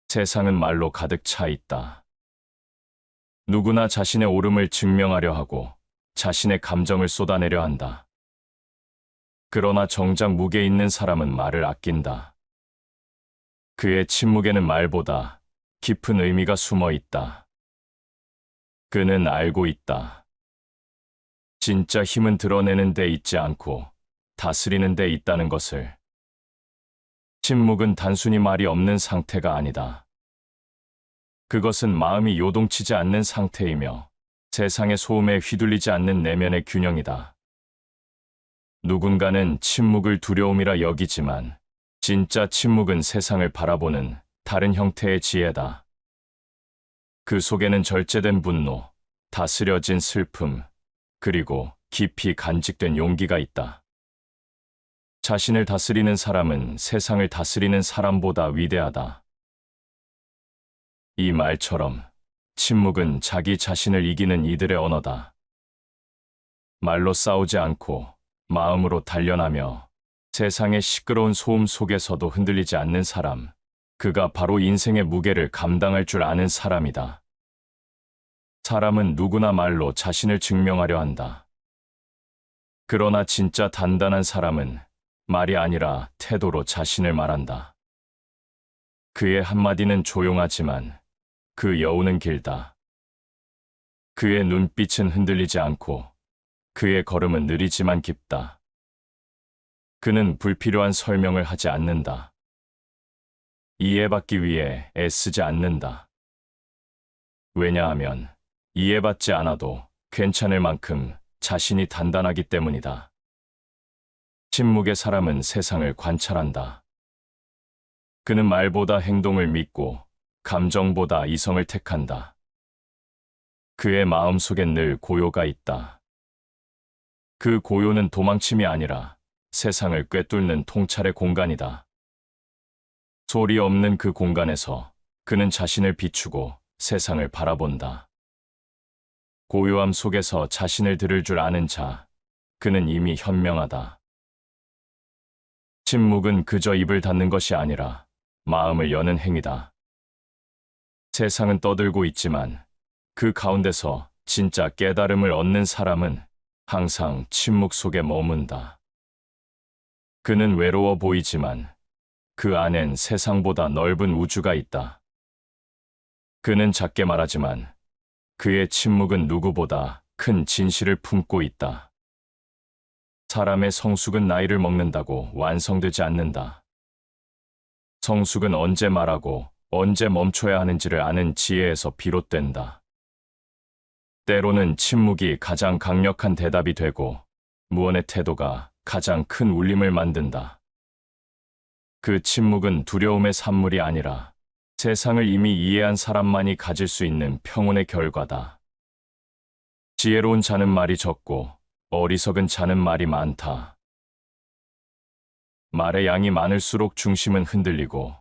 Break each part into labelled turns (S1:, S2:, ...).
S1: 세상은 말로 가득 차 있다. 누구나 자신의 옳음을 증명하려 하고 자신의 감정을 쏟아내려 한다. 그러나 정작 무게 있는 사람은 말을 아낀다. 그의 침묵에는 말보다 깊은 의미가 숨어 있다. 그는 알고 있다. 진짜 힘은 드러내는 데 있지 않고 다스리는 데 있다는 것을. 침묵은 단순히 말이 없는 상태가 아니다. 그것은 마음이 요동치지 않는 상태이며 세상의 소음에 휘둘리지 않는 내면의 균형이다. 누군가는 침묵을 두려움이라 여기지만 진짜 침묵은 세상을 바라보는 다른 형태의 지혜다. 그 속에는 절제된 분노, 다스려진 슬픔, 그리고 깊이 간직된 용기가 있다. 자신을 다스리는 사람은 세상을 다스리는 사람보다 위대하다. 이 말처럼 침묵은 자기 자신을 이기는 이들의 언어다. 말로 싸우지 않고 마음으로 단련하며 세상의 시끄러운 소음 속에서도 흔들리지 않는 사람, 그가 바로 인생의 무게를 감당할 줄 아는 사람이다. 사람은 누구나 말로 자신을 증명하려 한다. 그러나 진짜 단단한 사람은 말이 아니라 태도로 자신을 말한다. 그의 한마디는 조용하지만 그 여우는 길다. 그의 눈빛은 흔들리지 않고 그의 걸음은 느리지만 깊다. 그는 불필요한 설명을 하지 않는다. 이해받기 위해 애쓰지 않는다. 왜냐하면 이해받지 않아도 괜찮을 만큼 자신이 단단하기 때문이다. 침묵의 사람은 세상을 관찰한다. 그는 말보다 행동을 믿고 감정보다 이성을 택한다. 그의 마음속엔 늘 고요가 있다. 그 고요는 도망침이 아니라 세상을 꿰뚫는 통찰의 공간이다. 소리 없는 그 공간에서 그는 자신을 비추고 세상을 바라본다. 고요함 속에서 자신을 들을 줄 아는 자, 그는 이미 현명하다. 침묵은 그저 입을 닫는 것이 아니라 마음을 여는 행위다. 세상은 떠들고 있지만 그 가운데서 진짜 깨달음을 얻는 사람은 항상 침묵 속에 머문다. 그는 외로워 보이지만 그 안엔 세상보다 넓은 우주가 있다. 그는 작게 말하지만 그의 침묵은 누구보다 큰 진실을 품고 있다. 사람의 성숙은 나이를 먹는다고 완성되지 않는다. 성숙은 언제 말하고 언제 멈춰야 하는지를 아는 지혜에서 비롯된다. 때로는 침묵이 가장 강력한 대답이 되고 무언의 태도가 가장 큰 울림을 만든다. 그 침묵은 두려움의 산물이 아니라 세상을 이미 이해한 사람만이 가질 수 있는 평온의 결과다. 지혜로운 자는 말이 적고 어리석은 자는 말이 많다. 말의 양이 많을수록 중심은 흔들리고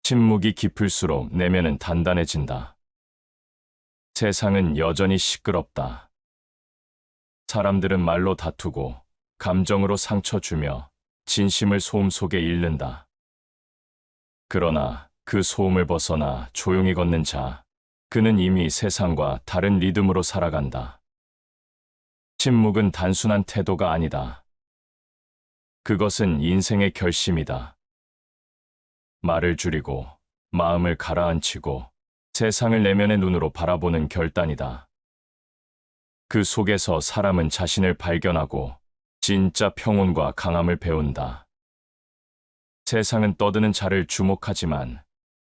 S1: 침묵이 깊을수록 내면은 단단해진다. 세상은 여전히 시끄럽다. 사람들은 말로 다투고 감정으로 상처 주며 진심을 소음 속에 잃는다. 그러나 그 소음을 벗어나 조용히 걷는 자, 그는 이미 세상과 다른 리듬으로 살아간다. 침묵은 단순한 태도가 아니다. 그것은 인생의 결심이다. 말을 줄이고 마음을 가라앉히고 세상을 내면의 눈으로 바라보는 결단이다. 그 속에서 사람은 자신을 발견하고 진짜 평온과 강함을 배운다. 세상은 떠드는 자를 주목하지만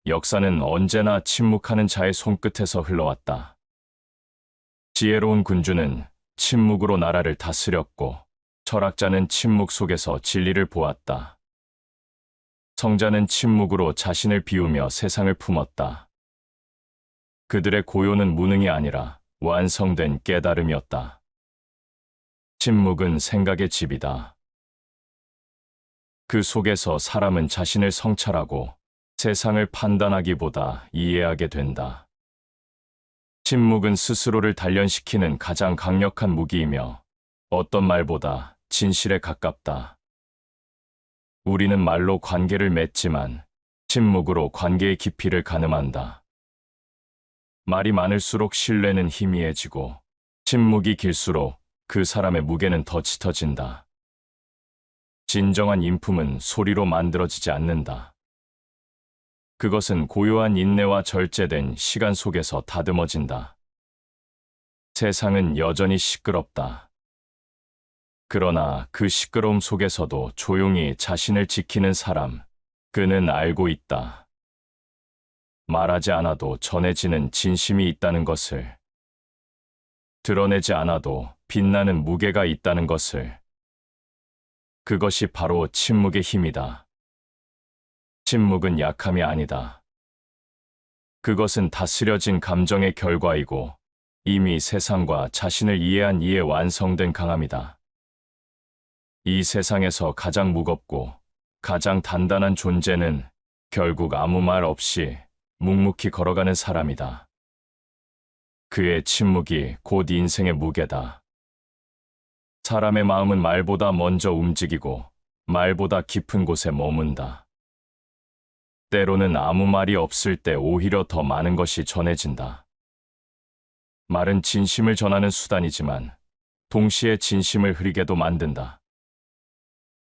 S1: 역사는 언제나 침묵하는 자의 손끝에서 흘러왔다. 지혜로운 군주는 침묵으로 나라를 다스렸고 철학자는 침묵 속에서 진리를 보았다. 성자는 침묵으로 자신을 비우며 세상을 품었다. 그들의 고요는 무능이 아니라 완성된 깨달음이었다. 침묵은 생각의 집이다. 그 속에서 사람은 자신을 성찰하고 세상을 판단하기보다 이해하게 된다. 침묵은 스스로를 단련시키는 가장 강력한 무기이며 어떤 말보다 진실에 가깝다. 우리는 말로 관계를 맺지만 침묵으로 관계의 깊이를 가늠한다. 말이 많을수록 신뢰는 희미해지고 침묵이 길수록 그 사람의 무게는 더 짙어진다. 진정한 인품은 소리로 만들어지지 않는다. 그것은 고요한 인내와 절제된 시간 속에서 다듬어진다. 세상은 여전히 시끄럽다. 그러나 그 시끄러움 속에서도 조용히 자신을 지키는 사람, 그는 알고 있다. 말하지 않아도 전해지는 진심이 있다는 것을, 드러내지 않아도 빛나는 무게가 있다는 것을. 그것이 바로 침묵의 힘이다. 침묵은 약함이 아니다. 그것은 다스려진 감정의 결과이고 이미 세상과 자신을 이해한 이에 완성된 강함이다. 이 세상에서 가장 무겁고 가장 단단한 존재는 결국 아무 말 없이 묵묵히 걸어가는 사람이다. 그의 침묵이 곧 인생의 무게다. 사람의 마음은 말보다 먼저 움직이고 말보다 깊은 곳에 머문다. 때로는 아무 말이 없을 때 오히려 더 많은 것이 전해진다. 말은 진심을 전하는 수단이지만 동시에 진심을 흐리게도 만든다.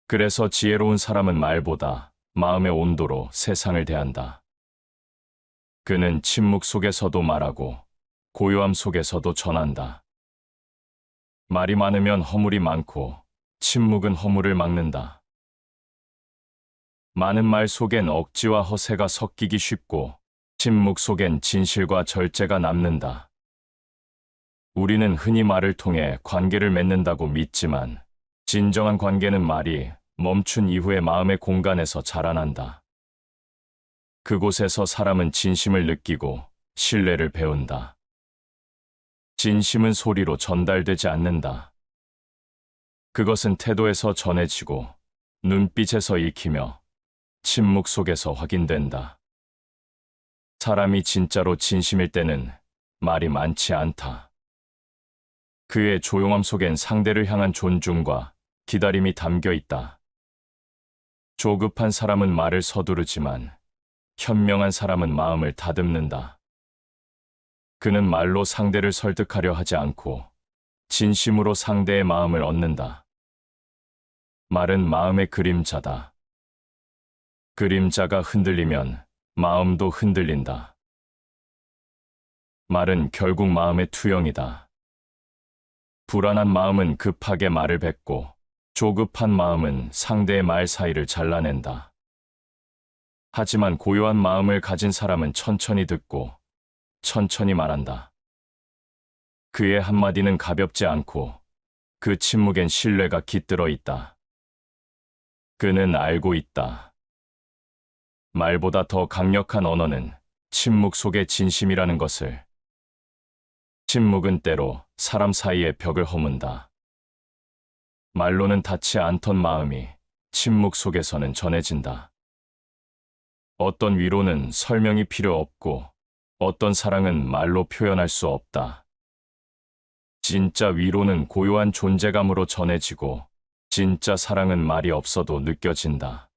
S1: 그래서 지혜로운 사람은 말보다 마음의 온도로 세상을 대한다. 그는 침묵 속에서도 말하고 고요함 속에서도 전한다. 말이 많으면 허물이 많고 침묵은 허물을 막는다. 많은 말 속엔 억지와 허세가 섞이기 쉽고 침묵 속엔 진실과 절제가 남는다. 우리는 흔히 말을 통해 관계를 맺는다고 믿지만 진정한 관계는 말이 멈춘 이후의 마음의 공간에서 자라난다. 그곳에서 사람은 진심을 느끼고 신뢰를 배운다. 진심은 소리로 전달되지 않는다. 그것은 태도에서 전해지고 눈빛에서 읽히며 침묵 속에서 확인된다. 사람이 진짜로 진심일 때는 말이 많지 않다. 그의 조용함 속엔 상대를 향한 존중과 기다림이 담겨 있다. 조급한 사람은 말을 서두르지만 현명한 사람은 마음을 다듬는다. 그는 말로 상대를 설득하려 하지 않고 진심으로 상대의 마음을 얻는다. 말은 마음의 그림자다. 그림자가 흔들리면 마음도 흔들린다. 말은 결국 마음의 투영이다. 불안한 마음은 급하게 말을 뱉고 조급한 마음은 상대의 말 사이를 잘라낸다. 하지만 고요한 마음을 가진 사람은 천천히 듣고 천천히 말한다. 그의 한마디는 가볍지 않고 그 침묵엔 신뢰가 깃들어 있다. 그는 알고 있다. 말보다 더 강력한 언어는 침묵 속의 진심이라는 것을. 침묵은 때로 사람 사이의 벽을 허문다. 말로는 닿지 않던 마음이 침묵 속에서는 전해진다. 어떤 위로는 설명이 필요 없고 어떤 사랑은 말로 표현할 수 없다. 진짜 위로는 고요한 존재감으로 전해지고 진짜 사랑은 말이 없어도 느껴진다.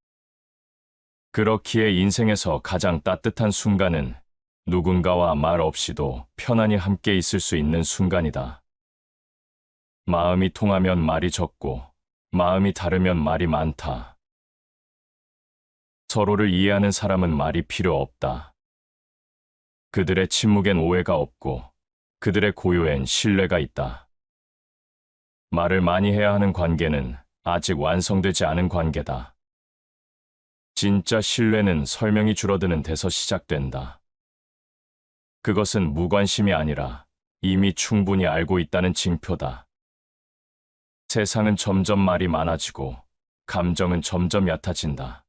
S1: 그렇기에 인생에서 가장 따뜻한 순간은 누군가와 말 없이도 편안히 함께 있을 수 있는 순간이다. 마음이 통하면 말이 적고 마음이 다르면 말이 많다. 서로를 이해하는 사람은 말이 필요 없다. 그들의 침묵엔 오해가 없고 그들의 고요엔 신뢰가 있다. 말을 많이 해야 하는 관계는 아직 완성되지 않은 관계다. 진짜 신뢰는 설명이 줄어드는 데서 시작된다. 그것은 무관심이 아니라 이미 충분히 알고 있다는 징표다. 세상은 점점 말이 많아지고 감정은 점점 얕아진다.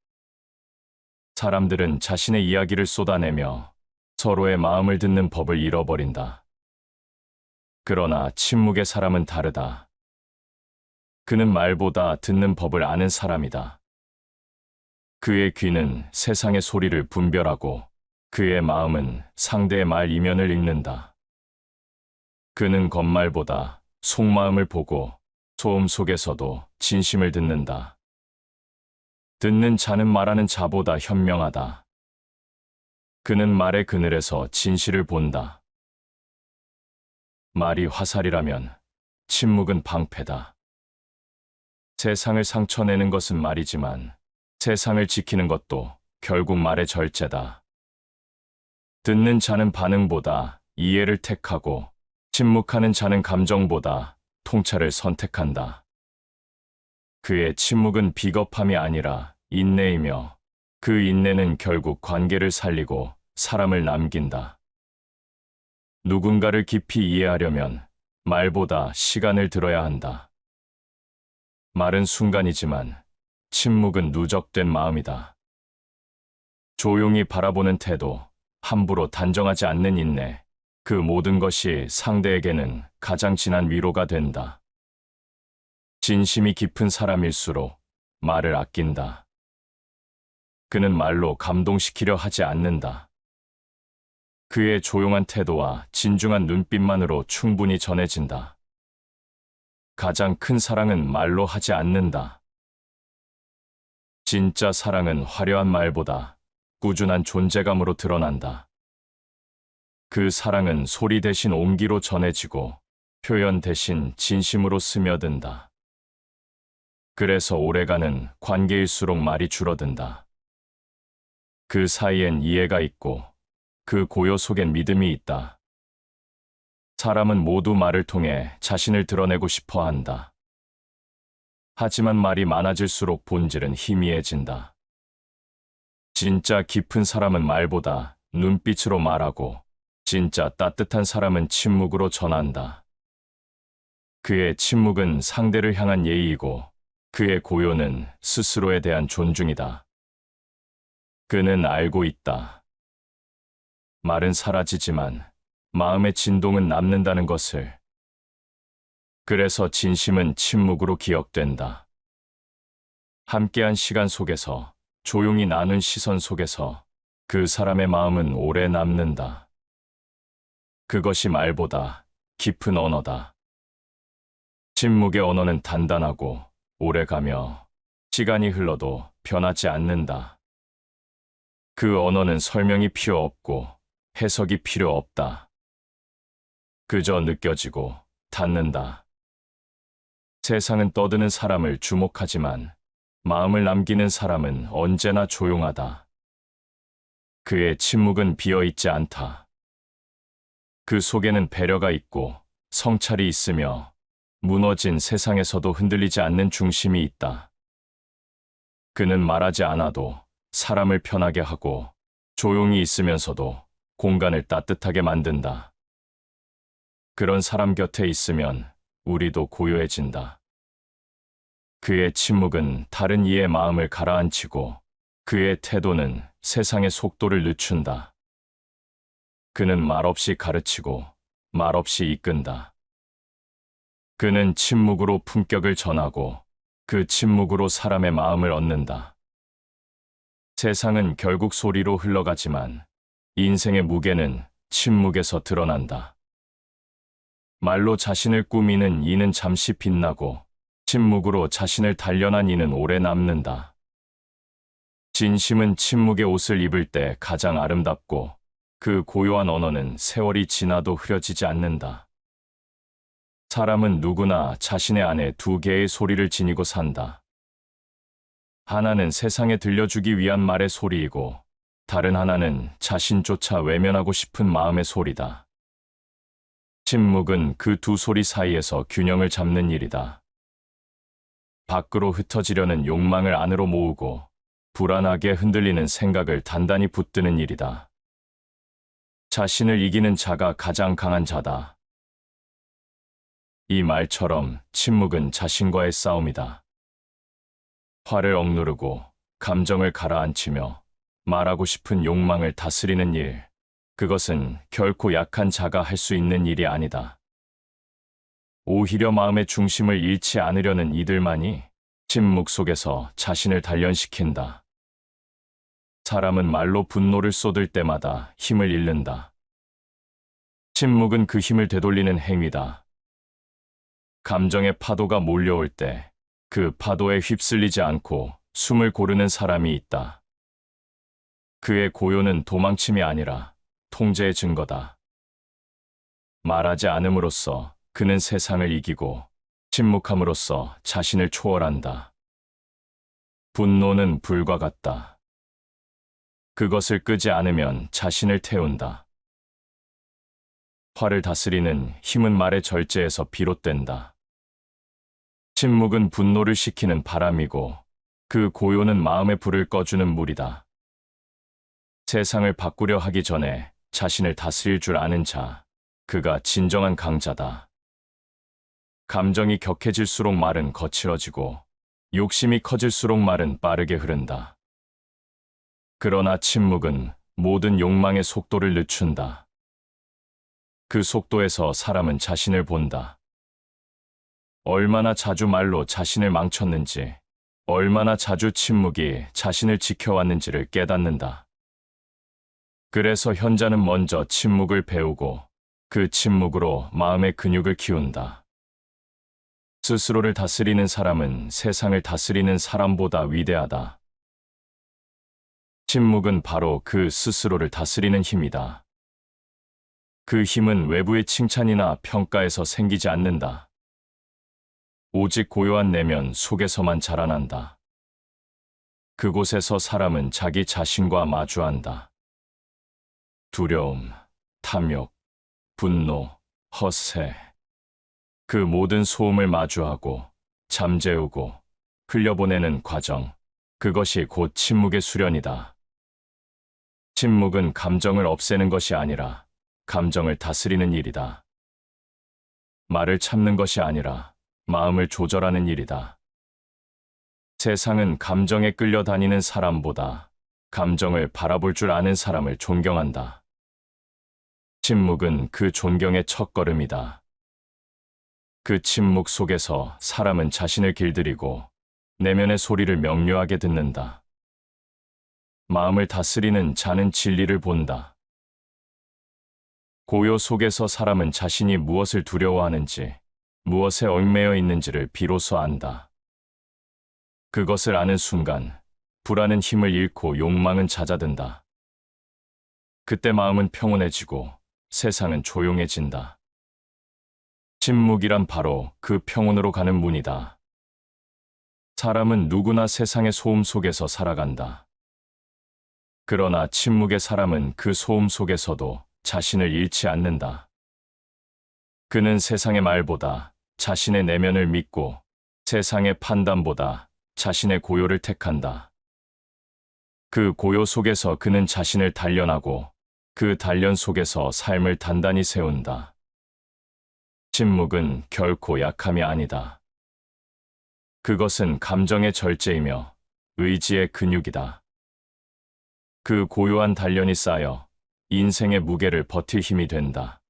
S1: 사람들은 자신의 이야기를 쏟아내며 서로의 마음을 듣는 법을 잃어버린다. 그러나 침묵의 사람은 다르다. 그는 말보다 듣는 법을 아는 사람이다. 그의 귀는 세상의 소리를 분별하고 그의 마음은 상대의 말 이면을 읽는다. 그는 겉말보다 속마음을 보고 소음 속에서도 진심을 듣는다. 듣는 자는 말하는 자보다 현명하다. 그는 말의 그늘에서 진실을 본다. 말이 화살이라면 침묵은 방패다. 세상을 상처내는 것은 말이지만 세상을 지키는 것도 결국 말의 절제다. 듣는 자는 반응보다 이해를 택하고 침묵하는 자는 감정보다 통찰을 선택한다. 그의 침묵은 비겁함이 아니라 인내이며 그 인내는 결국 관계를 살리고 사람을 남긴다. 누군가를 깊이 이해하려면 말보다 시간을 들어야 한다. 말은 순간이지만 침묵은 누적된 마음이다. 조용히 바라보는 태도, 함부로 단정하지 않는 인내, 그 모든 것이 상대에게는 가장 진한 위로가 된다. 진심이 깊은 사람일수록 말을 아낀다. 그는 말로 감동시키려 하지 않는다. 그의 조용한 태도와 진중한 눈빛만으로 충분히 전해진다. 가장 큰 사랑은 말로 하지 않는다. 진짜 사랑은 화려한 말보다 꾸준한 존재감으로 드러난다. 그 사랑은 소리 대신 온기로 전해지고 표현 대신 진심으로 스며든다. 그래서 오래가는 관계일수록 말이 줄어든다. 그 사이엔 이해가 있고 그 고요 속엔 믿음이 있다. 사람은 모두 말을 통해 자신을 드러내고 싶어 한다. 하지만 말이 많아질수록 본질은 희미해진다. 진짜 깊은 사람은 말보다 눈빛으로 말하고 진짜 따뜻한 사람은 침묵으로 전한다. 그의 침묵은 상대를 향한 예의이고 그의 고요는 스스로에 대한 존중이다. 그는 알고 있다. 말은 사라지지만 마음의 진동은 남는다는 것을. 그래서 진심은 침묵으로 기억된다. 함께한 시간 속에서, 조용히 나눈 시선 속에서 그 사람의 마음은 오래 남는다. 그것이 말보다 깊은 언어다. 침묵의 언어는 단단하고 오래가며 시간이 흘러도 변하지 않는다. 그 언어는 설명이 필요 없고 해석이 필요 없다. 그저 느껴지고 닿는다. 세상은 떠드는 사람을 주목하지만 마음을 남기는 사람은 언제나 조용하다. 그의 침묵은 비어있지 않다. 그 속에는 배려가 있고 성찰이 있으며 무너진 세상에서도 흔들리지 않는 중심이 있다. 그는 말하지 않아도 사람을 편하게 하고 조용히 있으면서도 공간을 따뜻하게 만든다. 그런 사람 곁에 있으면 우리도 고요해진다. 그의 침묵은 다른 이의 마음을 가라앉히고 그의 태도는 세상의 속도를 늦춘다. 그는 말없이 가르치고 말없이 이끈다. 그는 침묵으로 품격을 전하고 그 침묵으로 사람의 마음을 얻는다. 세상은 결국 소리로 흘러가지만 인생의 무게는 침묵에서 드러난다. 말로 자신을 꾸미는 이는 잠시 빛나고 침묵으로 자신을 단련한 이는 오래 남는다. 진심은 침묵의 옷을 입을 때 가장 아름답고 그 고요한 언어는 세월이 지나도 흐려지지 않는다. 사람은 누구나 자신의 안에 두 개의 소리를 지니고 산다. 하나는 세상에 들려주기 위한 말의 소리이고 다른 하나는 자신조차 외면하고 싶은 마음의 소리다. 침묵은 그 두 소리 사이에서 균형을 잡는 일이다. 밖으로 흩어지려는 욕망을 안으로 모으고 불안하게 흔들리는 생각을 단단히 붙드는 일이다. 자신을 이기는 자가 가장 강한 자다. 이 말처럼 침묵은 자신과의 싸움이다. 화를 억누르고 감정을 가라앉히며 말하고 싶은 욕망을 다스리는 일, 그것은 결코 약한 자가 할 수 있는 일이 아니다. 오히려 마음의 중심을 잃지 않으려는 이들만이 침묵 속에서 자신을 단련시킨다. 사람은 말로 분노를 쏟을 때마다 힘을 잃는다. 침묵은 그 힘을 되돌리는 행위다. 감정의 파도가 몰려올 때 그 파도에 휩쓸리지 않고 숨을 고르는 사람이 있다. 그의 고요는 도망침이 아니라 통제의 증거다. 말하지 않음으로써 그는 세상을 이기고 침묵함으로써 자신을 초월한다. 분노는 불과 같다. 그것을 끄지 않으면 자신을 태운다. 화를 다스리는 힘은 말의 절제에서 비롯된다. 침묵은 분노를 식히는 바람이고 그 고요는 마음의 불을 꺼주는 물이다. 세상을 바꾸려 하기 전에 자신을 다스릴 줄 아는 자, 그가 진정한 강자다. 감정이 격해질수록 말은 거칠어지고 욕심이 커질수록 말은 빠르게 흐른다. 그러나 침묵은 모든 욕망의 속도를 늦춘다. 그 속도에서 사람은 자신을 본다. 얼마나 자주 말로 자신을 망쳤는지, 얼마나 자주 침묵이 자신을 지켜왔는지를 깨닫는다. 그래서 현자는 먼저 침묵을 배우고 그 침묵으로 마음의 근육을 키운다. 스스로를 다스리는 사람은 세상을 다스리는 사람보다 위대하다. 침묵은 바로 그 스스로를 다스리는 힘이다. 그 힘은 외부의 칭찬이나 평가에서 생기지 않는다. 오직 고요한 내면 속에서만 자라난다. 그곳에서 사람은 자기 자신과 마주한다. 두려움, 탐욕, 분노, 헛새, 그 모든 소음을 마주하고 잠재우고 흘려보내는 과정, 그것이 곧 침묵의 수련이다. 침묵은 감정을 없애는 것이 아니라 감정을 다스리는 일이다. 말을 참는 것이 아니라 마음을 조절하는 일이다. 세상은 감정에 끌려다니는 사람보다 감정을 바라볼 줄 아는 사람을 존경한다. 침묵은 그 존경의 첫걸음이다. 그 침묵 속에서 사람은 자신을 길들이고 내면의 소리를 명료하게 듣는다. 마음을 다스리는 자는 진리를 본다. 고요 속에서 사람은 자신이 무엇을 두려워하는지, 무엇에 얽매여 있는지를 비로소 안다. 그것을 아는 순간, 불안은 힘을 잃고 욕망은 잦아든다. 그때 마음은 평온해지고 세상은 조용해진다. 침묵이란 바로 그 평온으로 가는 문이다. 사람은 누구나 세상의 소음 속에서 살아간다. 그러나 침묵의 사람은 그 소음 속에서도 자신을 잃지 않는다. 그는 세상의 말보다 자신의 내면을 믿고 세상의 판단보다 자신의 고요를 택한다. 그 고요 속에서 그는 자신을 단련하고 그 단련 속에서 삶을 단단히 세운다. 침묵은 결코 약함이 아니다. 그것은 감정의 절제이며 의지의 근육이다. 그 고요한 단련이 쌓여 인생의 무게를 버틸 힘이 된다.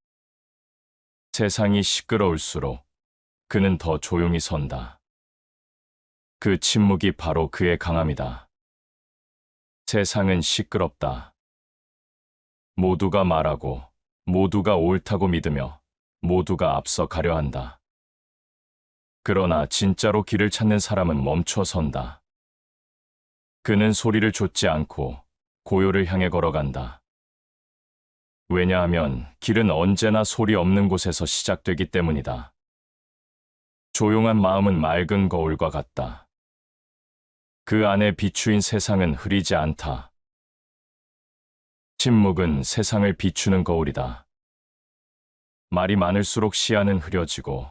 S1: 세상이 시끄러울수록 그는 더 조용히 선다. 그 침묵이 바로 그의 강함이다. 세상은 시끄럽다. 모두가 말하고, 모두가 옳다고 믿으며, 모두가 앞서 가려 한다. 그러나 진짜로 길을 찾는 사람은 멈춰 선다. 그는 소리를 좇지 않고 고요를 향해 걸어간다. 왜냐하면 길은 언제나 소리 없는 곳에서 시작되기 때문이다. 조용한 마음은 맑은 거울과 같다. 그 안에 비추인 세상은 흐리지 않다. 침묵은 세상을 비추는 거울이다. 말이 많을수록 시야는 흐려지고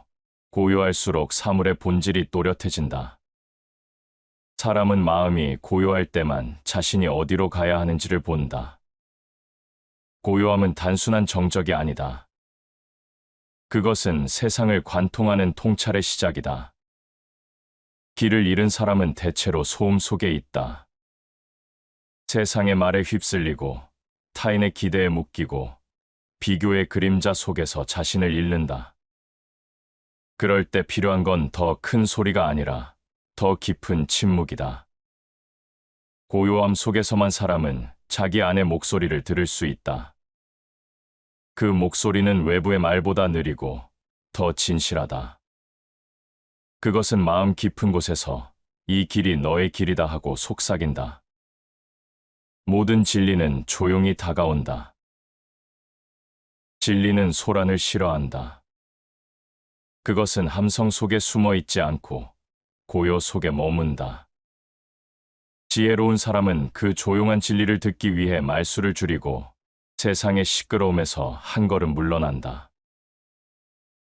S1: 고요할수록 사물의 본질이 또렷해진다. 사람은 마음이 고요할 때만 자신이 어디로 가야 하는지를 본다. 고요함은 단순한 정적이 아니다. 그것은 세상을 관통하는 통찰의 시작이다. 길을 잃은 사람은 대체로 소음 속에 있다. 세상의 말에 휩쓸리고 타인의 기대에 묶이고 비교의 그림자 속에서 자신을 잃는다. 그럴 때 필요한 건 더 큰 소리가 아니라 더 깊은 침묵이다. 고요함 속에서만 사람은 자기 안의 목소리를 들을 수 있다. 그 목소리는 외부의 말보다 느리고 더 진실하다. 그것은 마음 깊은 곳에서 이 길이 너의 길이다 하고 속삭인다. 모든 진리는 조용히 다가온다. 진리는 소란을 싫어한다. 그것은 함성 속에 숨어 있지 않고 고요 속에 머문다. 지혜로운 사람은 그 조용한 진리를 듣기 위해 말수를 줄이고 세상의 시끄러움에서 한 걸음 물러난다.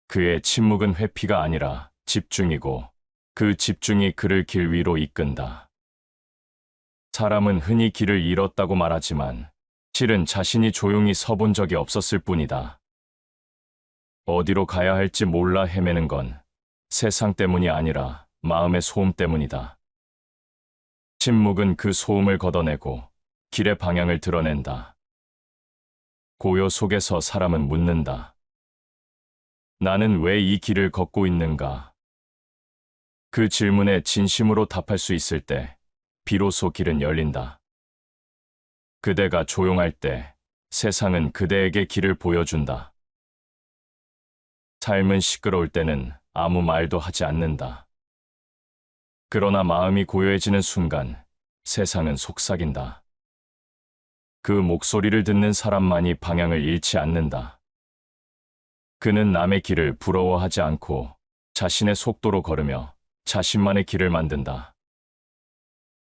S1: 그의 침묵은 회피가 아니라 집중이고 그 집중이 그를 길 위로 이끈다. 사람은 흔히 길을 잃었다고 말하지만 실은 자신이 조용히 서본 적이 없었을 뿐이다. 어디로 가야 할지 몰라 헤매는 건 세상 때문이 아니라 마음의 소음 때문이다. 침묵은 그 소음을 걷어내고 길의 방향을 드러낸다. 고요 속에서 사람은 묻는다. 나는 왜 이 길을 걷고 있는가? 그 질문에 진심으로 답할 수 있을 때 비로소 길은 열린다. 그대가 조용할 때 세상은 그대에게 길을 보여준다. 삶은 시끄러울 때는 아무 말도 하지 않는다. 그러나 마음이 고요해지는 순간 세상은 속삭인다. 그 목소리를 듣는 사람만이 방향을 잃지 않는다. 그는 남의 길을 부러워하지 않고 자신의 속도로 걸으며 자신만의 길을 만든다.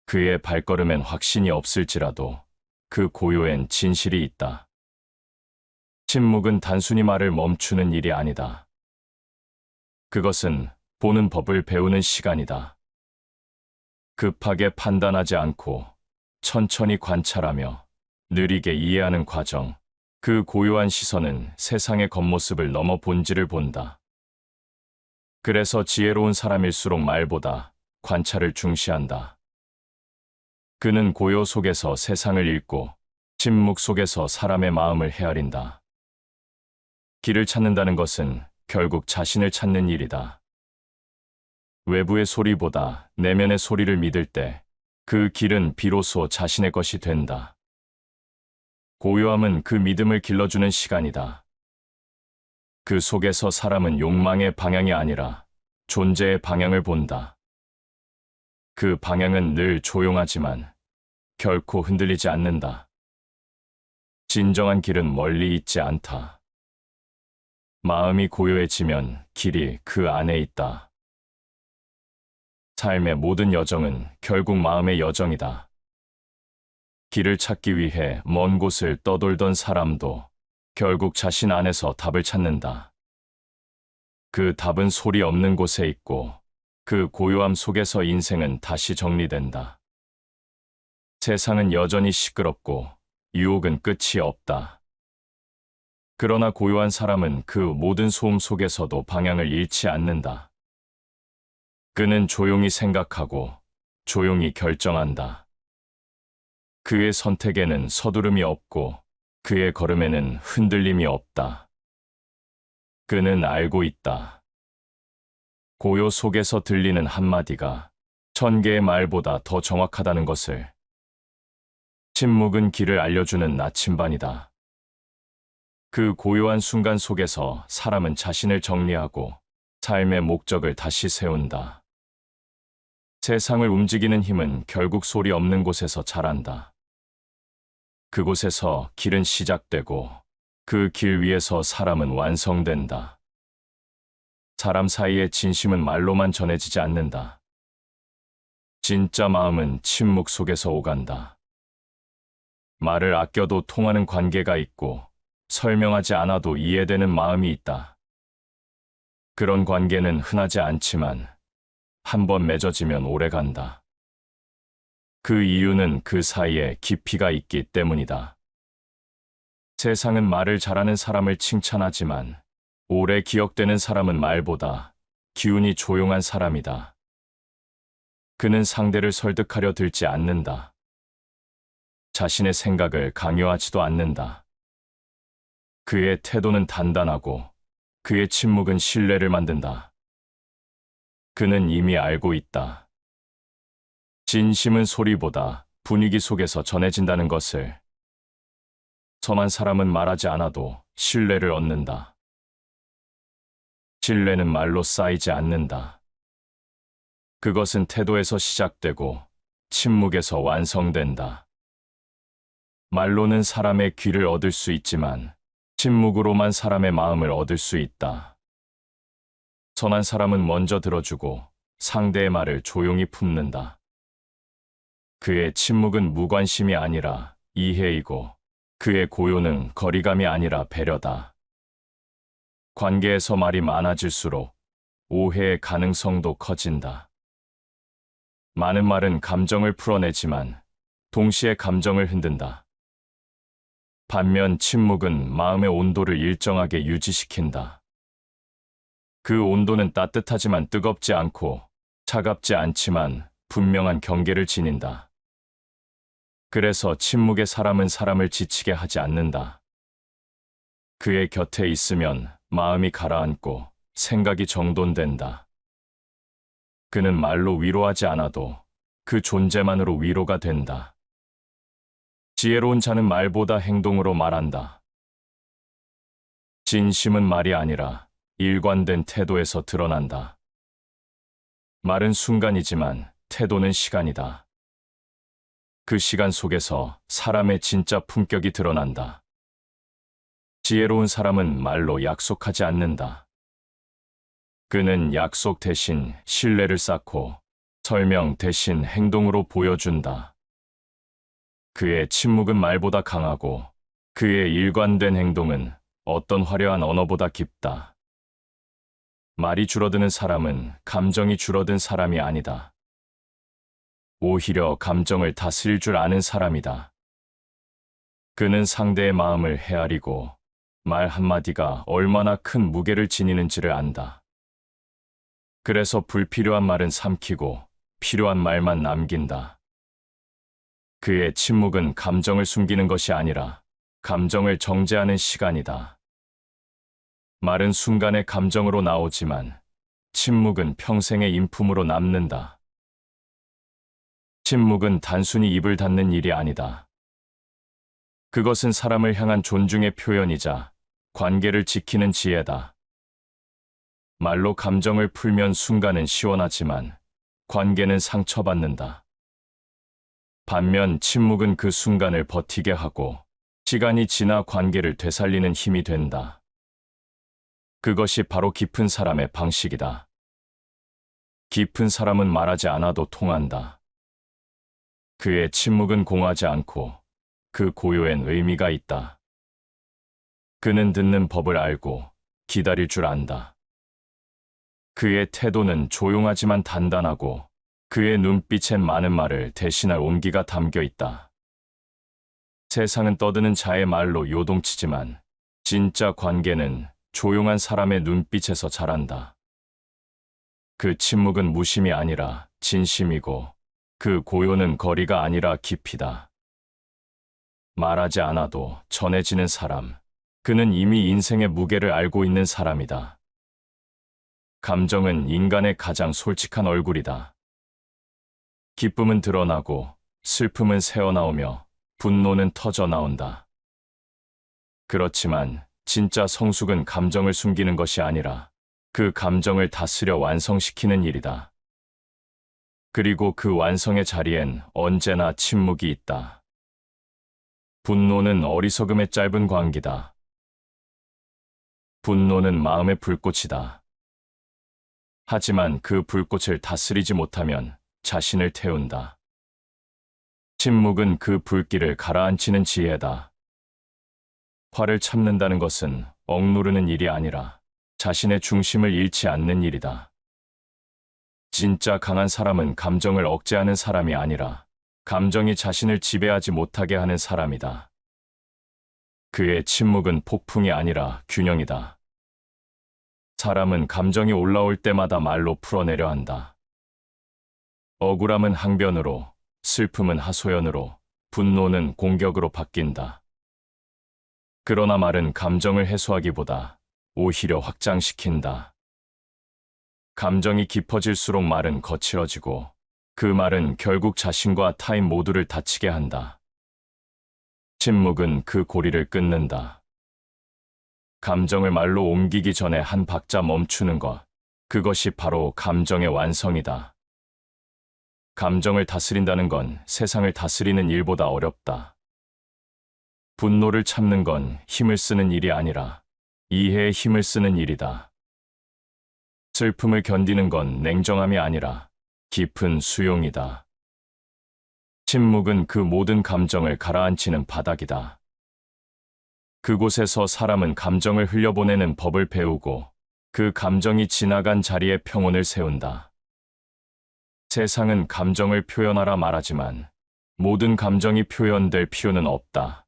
S1: 그의 발걸음엔 확신이 없을지라도 그 고요엔 진실이 있다. 침묵은 단순히 말을 멈추는 일이 아니다. 그것은 보는 법을 배우는 시간이다. 급하게 판단하지 않고 천천히 관찰하며 느리게 이해하는 과정, 그 고요한 시선은 세상의 겉모습을 넘어 본질을 본다. 그래서 지혜로운 사람일수록 말보다 관찰을 중시한다. 그는 고요 속에서 세상을 읽고 침묵 속에서 사람의 마음을 헤아린다. 길을 찾는다는 것은 결국 자신을 찾는 일이다. 외부의 소리보다 내면의 소리를 믿을 때 그 길은 비로소 자신의 것이 된다. 고요함은 그 믿음을 길러주는 시간이다. 그 속에서 사람은 욕망의 방향이 아니라 존재의 방향을 본다. 그 방향은 늘 조용하지만 결코 흔들리지 않는다. 진정한 길은 멀리 있지 않다. 마음이 고요해지면 길이 그 안에 있다. 삶의 모든 여정은 결국 마음의 여정이다. 길을 찾기 위해 먼 곳을 떠돌던 사람도 결국 자신 안에서 답을 찾는다. 그 답은 소리 없는 곳에 있고 그 고요함 속에서 인생은 다시 정리된다. 세상은 여전히 시끄럽고 유혹은 끝이 없다. 그러나 고요한 사람은 그 모든 소음 속에서도 방향을 잃지 않는다. 그는 조용히 생각하고 조용히 결정한다. 그의 선택에는 서두름이 없고 그의 걸음에는 흔들림이 없다. 그는 알고 있다. 고요 속에서 들리는 한마디가 1000개의 말보다 더 정확하다는 것을. 침묵은 길을 알려주는 나침반이다. 그 고요한 순간 속에서 사람은 자신을 정리하고 삶의 목적을 다시 세운다. 세상을 움직이는 힘은 결국 소리 없는 곳에서 자란다. 그곳에서 길은 시작되고 그 길 위에서 사람은 완성된다. 사람 사이의 진심은 말로만 전해지지 않는다. 진짜 마음은 침묵 속에서 오간다. 말을 아껴도 통하는 관계가 있고 설명하지 않아도 이해되는 마음이 있다. 그런 관계는 흔하지 않지만 한번 맺어지면 오래간다. 그 이유는 그 사이에 깊이가 있기 때문이다. 세상은 말을 잘하는 사람을 칭찬하지만 오래 기억되는 사람은 말보다 기운이 조용한 사람이다. 그는 상대를 설득하려 들지 않는다. 자신의 생각을 강요하지도 않는다. 그의 태도는 단단하고 그의 침묵은 신뢰를 만든다. 그는 이미 알고 있다. 진심은 소리보다 분위기 속에서 전해진다는 것을. 선한 사람은 말하지 않아도 신뢰를 얻는다. 신뢰는 말로 쌓이지 않는다. 그것은 태도에서 시작되고 침묵에서 완성된다. 말로는 사람의 귀를 얻을 수 있지만 침묵으로만 사람의 마음을 얻을 수 있다. 선한 사람은 먼저 들어주고 상대의 말을 조용히 품는다. 그의 침묵은 무관심이 아니라 이해이고 그의 고요는 거리감이 아니라 배려다. 관계에서 말이 많아질수록 오해의 가능성도 커진다. 많은 말은 감정을 풀어내지만 동시에 감정을 흔든다. 반면 침묵은 마음의 온도를 일정하게 유지시킨다. 그 온도는 따뜻하지만 뜨겁지 않고 차갑지 않지만 분명한 경계를 지닌다. 그래서 침묵의 사람은 사람을 지치게 하지 않는다. 그의 곁에 있으면 마음이 가라앉고 생각이 정돈된다. 그는 말로 위로하지 않아도 그 존재만으로 위로가 된다. 지혜로운 자는 말보다 행동으로 말한다. 진심은 말이 아니라 일관된 태도에서 드러난다. 말은 순간이지만 태도는 시간이다. 그 시간 속에서 사람의 진짜 품격이 드러난다. 지혜로운 사람은 말로 약속하지 않는다. 그는 약속 대신 신뢰를 쌓고 설명 대신 행동으로 보여준다. 그의 침묵은 말보다 강하고 그의 일관된 행동은 어떤 화려한 언어보다 깊다. 말이 줄어드는 사람은 감정이 줄어든 사람이 아니다. 오히려 감정을 다스릴 줄 아는 사람이다. 그는 상대의 마음을 헤아리고 말 한마디가 얼마나 큰 무게를 지니는지를 안다. 그래서 불필요한 말은 삼키고 필요한 말만 남긴다. 그의 침묵은 감정을 숨기는 것이 아니라 감정을 정제하는 시간이다. 말은 순간의 감정으로 나오지만 침묵은 평생의 인품으로 남는다. 침묵은 단순히 입을 닫는 일이 아니다. 그것은 사람을 향한 존중의 표현이자 관계를 지키는 지혜다. 말로 감정을 풀면 순간은 시원하지만 관계는 상처받는다. 반면 침묵은 그 순간을 버티게 하고 시간이 지나 관계를 되살리는 힘이 된다. 그것이 바로 깊은 사람의 방식이다. 깊은 사람은 말하지 않아도 통한다. 그의 침묵은 공하지 않고 그 고요엔 의미가 있다. 그는 듣는 법을 알고 기다릴 줄 안다. 그의 태도는 조용하지만 단단하고 그의 눈빛엔 많은 말을 대신할 온기가 담겨 있다. 세상은 떠드는 자의 말로 요동치지만 진짜 관계는 조용한 사람의 눈빛에서 자란다. 그 침묵은 무심이 아니라 진심이고 그 고요는 거리가 아니라 깊이다. 말하지 않아도 전해지는 사람, 그는 이미 인생의 무게를 알고 있는 사람이다. 감정은 인간의 가장 솔직한 얼굴이다. 기쁨은 드러나고 슬픔은 새어나오며 분노는 터져 나온다. 그렇지만 진짜 성숙은 감정을 숨기는 것이 아니라 그 감정을 다스려 완성시키는 일이다. 그리고 그 완성의 자리엔 언제나 침묵이 있다. 분노는 어리석음의 짧은 광기다. 분노는 마음의 불꽃이다. 하지만 그 불꽃을 다스리지 못하면 자신을 태운다. 침묵은 그 불길을 가라앉히는 지혜다. 화를 참는다는 것은 억누르는 일이 아니라 자신의 중심을 잃지 않는 일이다. 진짜 강한 사람은 감정을 억제하는 사람이 아니라 감정이 자신을 지배하지 못하게 하는 사람이다. 그의 침묵은 폭풍이 아니라 균형이다. 사람은 감정이 올라올 때마다 말로 풀어내려 한다. 억울함은 항변으로, 슬픔은 하소연으로, 분노는 공격으로 바뀐다. 그러나 말은 감정을 해소하기보다 오히려 확장시킨다. 감정이 깊어질수록 말은 거칠어지고 그 말은 결국 자신과 타인 모두를 다치게 한다. 침묵은 그 고리를 끊는다. 감정을 말로 옮기기 전에 한 박자 멈추는 것, 그것이 바로 감정의 완성이다. 감정을 다스린다는 건 세상을 다스리는 일보다 어렵다. 분노를 참는 건 힘을 쓰는 일이 아니라 이해에 힘을 쓰는 일이다. 슬픔을 견디는 건 냉정함이 아니라 깊은 수용이다. 침묵은 그 모든 감정을 가라앉히는 바닥이다. 그곳에서 사람은 감정을 흘려보내는 법을 배우고 그 감정이 지나간 자리에 평온을 세운다. 세상은 감정을 표현하라 말하지만 모든 감정이 표현될 필요는 없다.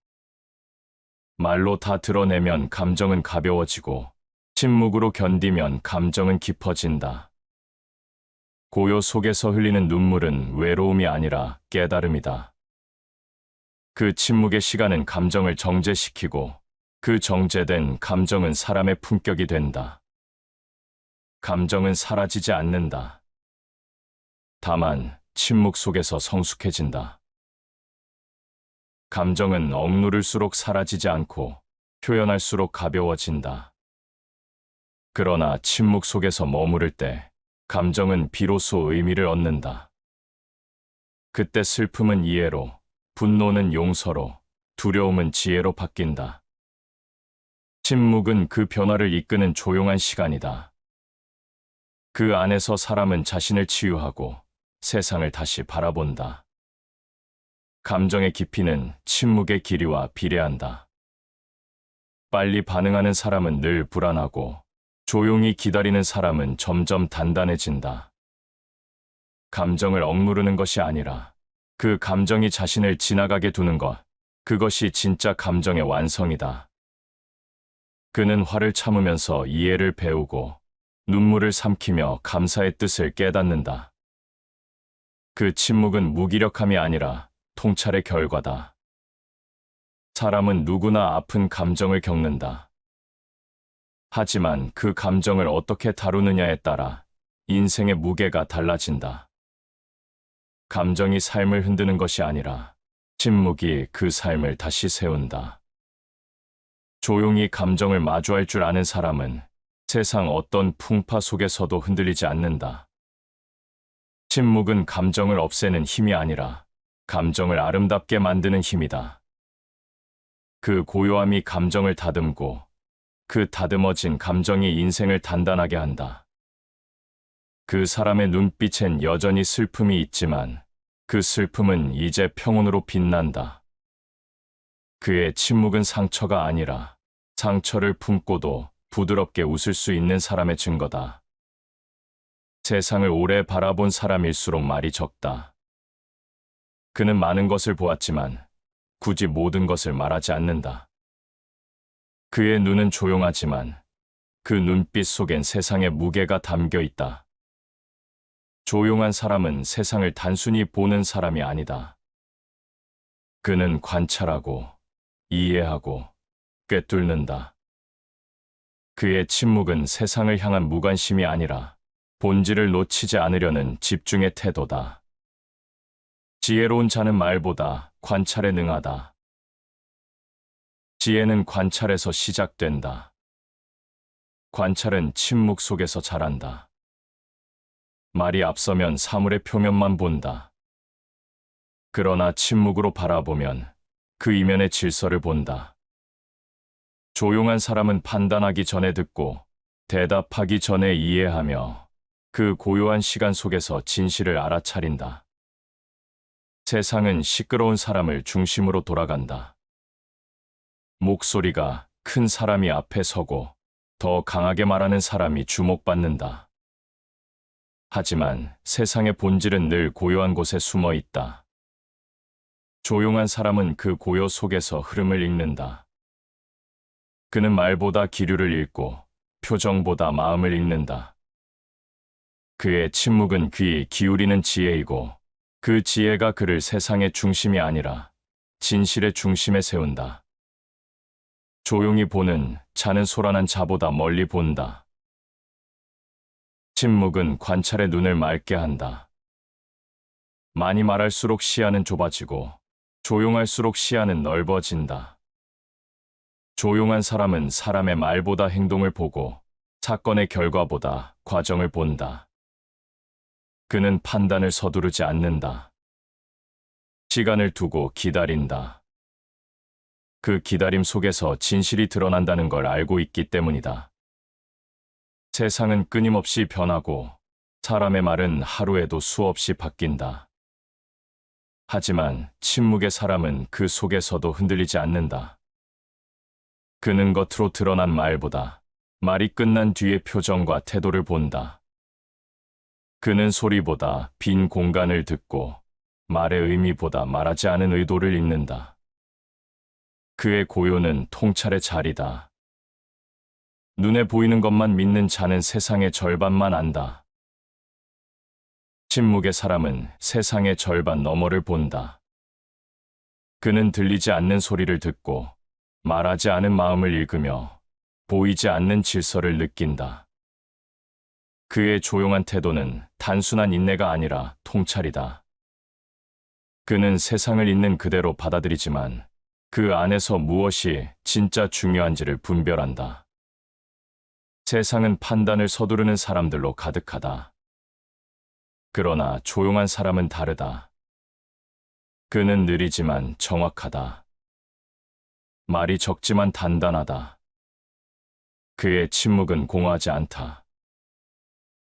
S1: 말로 다 드러내면 감정은 가벼워지고 침묵으로 견디면 감정은 깊어진다. 고요 속에서 흘리는 눈물은 외로움이 아니라 깨달음이다. 그 침묵의 시간은 감정을 정제시키고 그 정제된 감정은 사람의 품격이 된다. 감정은 사라지지 않는다. 다만 침묵 속에서 성숙해진다. 감정은 억누를수록 사라지지 않고 표현할수록 가벼워진다. 그러나 침묵 속에서 머무를 때 감정은 비로소 의미를 얻는다. 그때 슬픔은 이해로, 분노는 용서로, 두려움은 지혜로 바뀐다. 침묵은 그 변화를 이끄는 조용한 시간이다. 그 안에서 사람은 자신을 치유하고 세상을 다시 바라본다. 감정의 깊이는 침묵의 길이와 비례한다. 빨리 반응하는 사람은 늘 불안하고 조용히 기다리는 사람은 점점 단단해진다. 감정을 억누르는 것이 아니라 그 감정이 자신을 지나가게 두는 것, 그것이 진짜 감정의 완성이다. 그는 화를 참으면서 이해를 배우고 눈물을 삼키며 감사의 뜻을 깨닫는다. 그 침묵은 무기력함이 아니라 통찰의 결과다. 사람은 누구나 아픈 감정을 겪는다. 하지만 그 감정을 어떻게 다루느냐에 따라 인생의 무게가 달라진다. 감정이 삶을 흔드는 것이 아니라 침묵이 그 삶을 다시 세운다. 조용히 감정을 마주할 줄 아는 사람은 세상 어떤 풍파 속에서도 흔들리지 않는다. 침묵은 감정을 없애는 힘이 아니라 감정을 아름답게 만드는 힘이다. 그 고요함이 감정을 다듬고 그 다듬어진 감정이 인생을 단단하게 한다. 그 사람의 눈빛엔 여전히 슬픔이 있지만 그 슬픔은 이제 평온으로 빛난다. 그의 침묵은 상처가 아니라 상처를 품고도 부드럽게 웃을 수 있는 사람의 증거다. 세상을 오래 바라본 사람일수록 말이 적다. 그는 많은 것을 보았지만 굳이 모든 것을 말하지 않는다. 그의 눈은 조용하지만 그 눈빛 속엔 세상의 무게가 담겨 있다. 조용한 사람은 세상을 단순히 보는 사람이 아니다. 그는 관찰하고 이해하고 꿰뚫는다. 그의 침묵은 세상을 향한 무관심이 아니라 본질을 놓치지 않으려는 집중의 태도다. 지혜로운 자는 말보다 관찰에 능하다. 지혜는 관찰에서 시작된다. 관찰은 침묵 속에서 자란다. 말이 앞서면 사물의 표면만 본다. 그러나 침묵으로 바라보면 그 이면의 질서를 본다. 조용한 사람은 판단하기 전에 듣고 대답하기 전에 이해하며 그 고요한 시간 속에서 진실을 알아차린다. 세상은 시끄러운 사람을 중심으로 돌아간다. 목소리가 큰 사람이 앞에 서고 더 강하게 말하는 사람이 주목받는다. 하지만 세상의 본질은 늘 고요한 곳에 숨어 있다. 조용한 사람은 그 고요 속에서 흐름을 읽는다. 그는 말보다 기류를 읽고 표정보다 마음을 읽는다. 그의 침묵은 귀 기울이는 지혜이고 그 지혜가 그를 세상의 중심이 아니라 진실의 중심에 세운다. 조용히 보는 자는 소란한 자보다 멀리 본다. 침묵은 관찰의 눈을 맑게 한다. 많이 말할수록 시야는 좁아지고 조용할수록 시야는 넓어진다. 조용한 사람은 사람의 말보다 행동을 보고 사건의 결과보다 과정을 본다. 그는 판단을 서두르지 않는다. 시간을 두고 기다린다. 그 기다림 속에서 진실이 드러난다는 걸 알고 있기 때문이다. 세상은 끊임없이 변하고 사람의 말은 하루에도 수없이 바뀐다. 하지만 침묵의 사람은 그 속에서도 흔들리지 않는다. 그는 겉으로 드러난 말보다 말이 끝난 뒤의 표정과 태도를 본다. 그는 소리보다 빈 공간을 듣고 말의 의미보다 말하지 않은 의도를 읽는다. 그의 고요는 통찰의 자리다. 눈에 보이는 것만 믿는 자는 세상의 절반만 안다. 침묵의 사람은 세상의 절반 너머를 본다. 그는 들리지 않는 소리를 듣고 말하지 않은 마음을 읽으며 보이지 않는 질서를 느낀다. 그의 조용한 태도는 단순한 인내가 아니라 통찰이다. 그는 세상을 있는 그대로 받아들이지만 그 안에서 무엇이 진짜 중요한지를 분별한다. 세상은 판단을 서두르는 사람들로 가득하다. 그러나 조용한 사람은 다르다. 그는 느리지만 정확하다. 말이 적지만 단단하다. 그의 침묵은 공허하지 않다.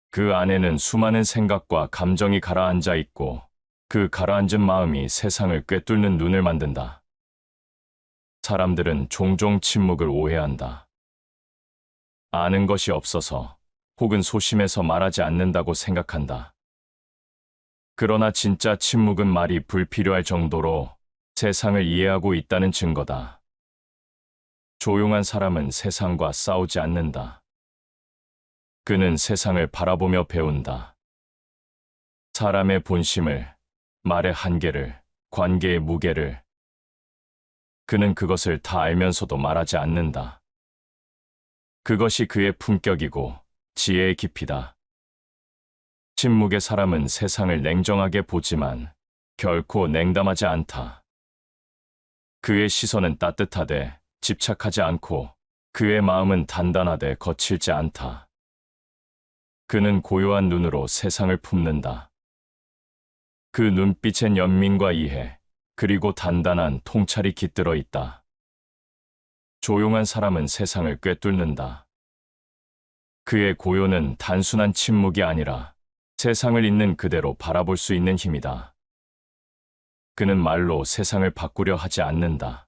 S1: 그 안에는 수많은 생각과 감정이 가라앉아 있고 그 가라앉은 마음이 세상을 꿰뚫는 눈을 만든다. 사람들은 종종 침묵을 오해한다. 아는 것이 없어서 혹은 소심해서 말하지 않는다고 생각한다. 그러나 진짜 침묵은 말이 불필요할 정도로 세상을 이해하고 있다는 증거다. 조용한 사람은 세상과 싸우지 않는다. 그는 세상을 바라보며 배운다. 사람의 본심을, 말의 한계를, 관계의 무게를. 그는 그것을 다 알면서도 말하지 않는다. 그것이 그의 품격이고 지혜의 깊이다. 침묵의 사람은 세상을 냉정하게 보지만 결코 냉담하지 않다. 그의 시선은 따뜻하되 집착하지 않고 그의 마음은 단단하되 거칠지 않다. 그는 고요한 눈으로 세상을 품는다. 그 눈빛엔 연민과 이해, 그리고 단단한 통찰이 깃들어 있다. 조용한 사람은 세상을 꿰뚫는다. 그의 고요는 단순한 침묵이 아니라 세상을 있는 그대로 바라볼 수 있는 힘이다. 그는 말로 세상을 바꾸려 하지 않는다.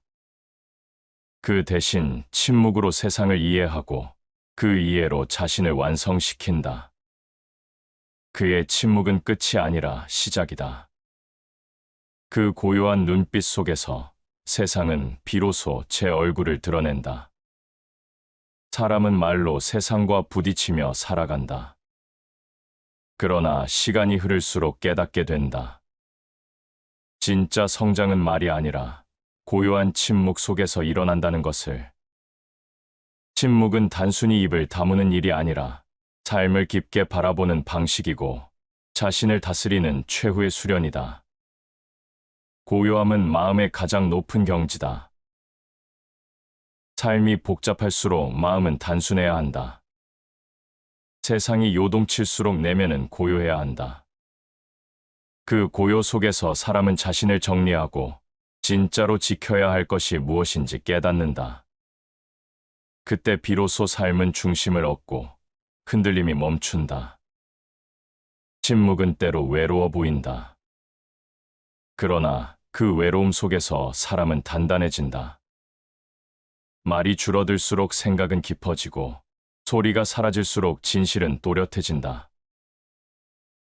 S1: 그 대신 침묵으로 세상을 이해하고 그 이해로 자신을 완성시킨다. 그의 침묵은 끝이 아니라 시작이다. 그 고요한 눈빛 속에서 세상은 비로소 제 얼굴을 드러낸다. 사람은 말로 세상과 부딪히며 살아간다. 그러나 시간이 흐를수록 깨닫게 된다. 진짜 성장은 말이 아니라 고요한 침묵 속에서 일어난다는 것을. 침묵은 단순히 입을 다무는 일이 아니라 삶을 깊게 바라보는 방식이고 자신을 다스리는 최후의 수련이다. 고요함은 마음의 가장 높은 경지다. 삶이 복잡할수록 마음은 단순해야 한다. 세상이 요동칠수록 내면은 고요해야 한다. 그 고요 속에서 사람은 자신을 정리하고 진짜로 지켜야 할 것이 무엇인지 깨닫는다. 그때 비로소 삶은 중심을 얻고 흔들림이 멈춘다. 침묵은 때로 외로워 보인다. 그러나 그 외로움 속에서 사람은 단단해진다. 말이 줄어들수록 생각은 깊어지고 소리가 사라질수록 진실은 또렷해진다.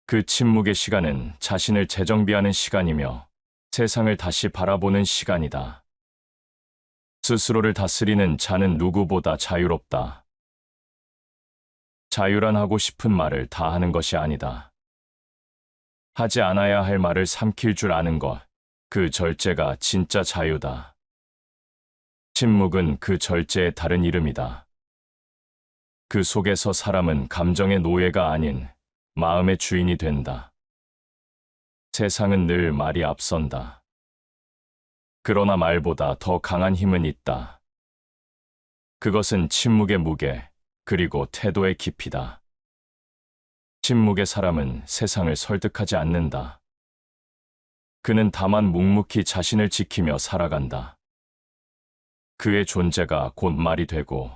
S1: 그 침묵의 시간은 자신을 재정비하는 시간이며 세상을 다시 바라보는 시간이다. 스스로를 다스리는 자는 누구보다 자유롭다. 자유란 하고 싶은 말을 다 하는 것이 아니다. 하지 않아야 할 말을 삼킬 줄 아는 것, 그 절제가 진짜 자유다. 침묵은 그 절제의 다른 이름이다. 그 속에서 사람은 감정의 노예가 아닌 마음의 주인이 된다. 세상은 늘 말이 앞선다. 그러나 말보다 더 강한 힘은 있다. 그것은 침묵의 무게, 그리고 태도의 깊이다. 침묵의 사람은 세상을 설득하지 않는다. 그는 다만 묵묵히 자신을 지키며 살아간다. 그의 존재가 곧 말이 되고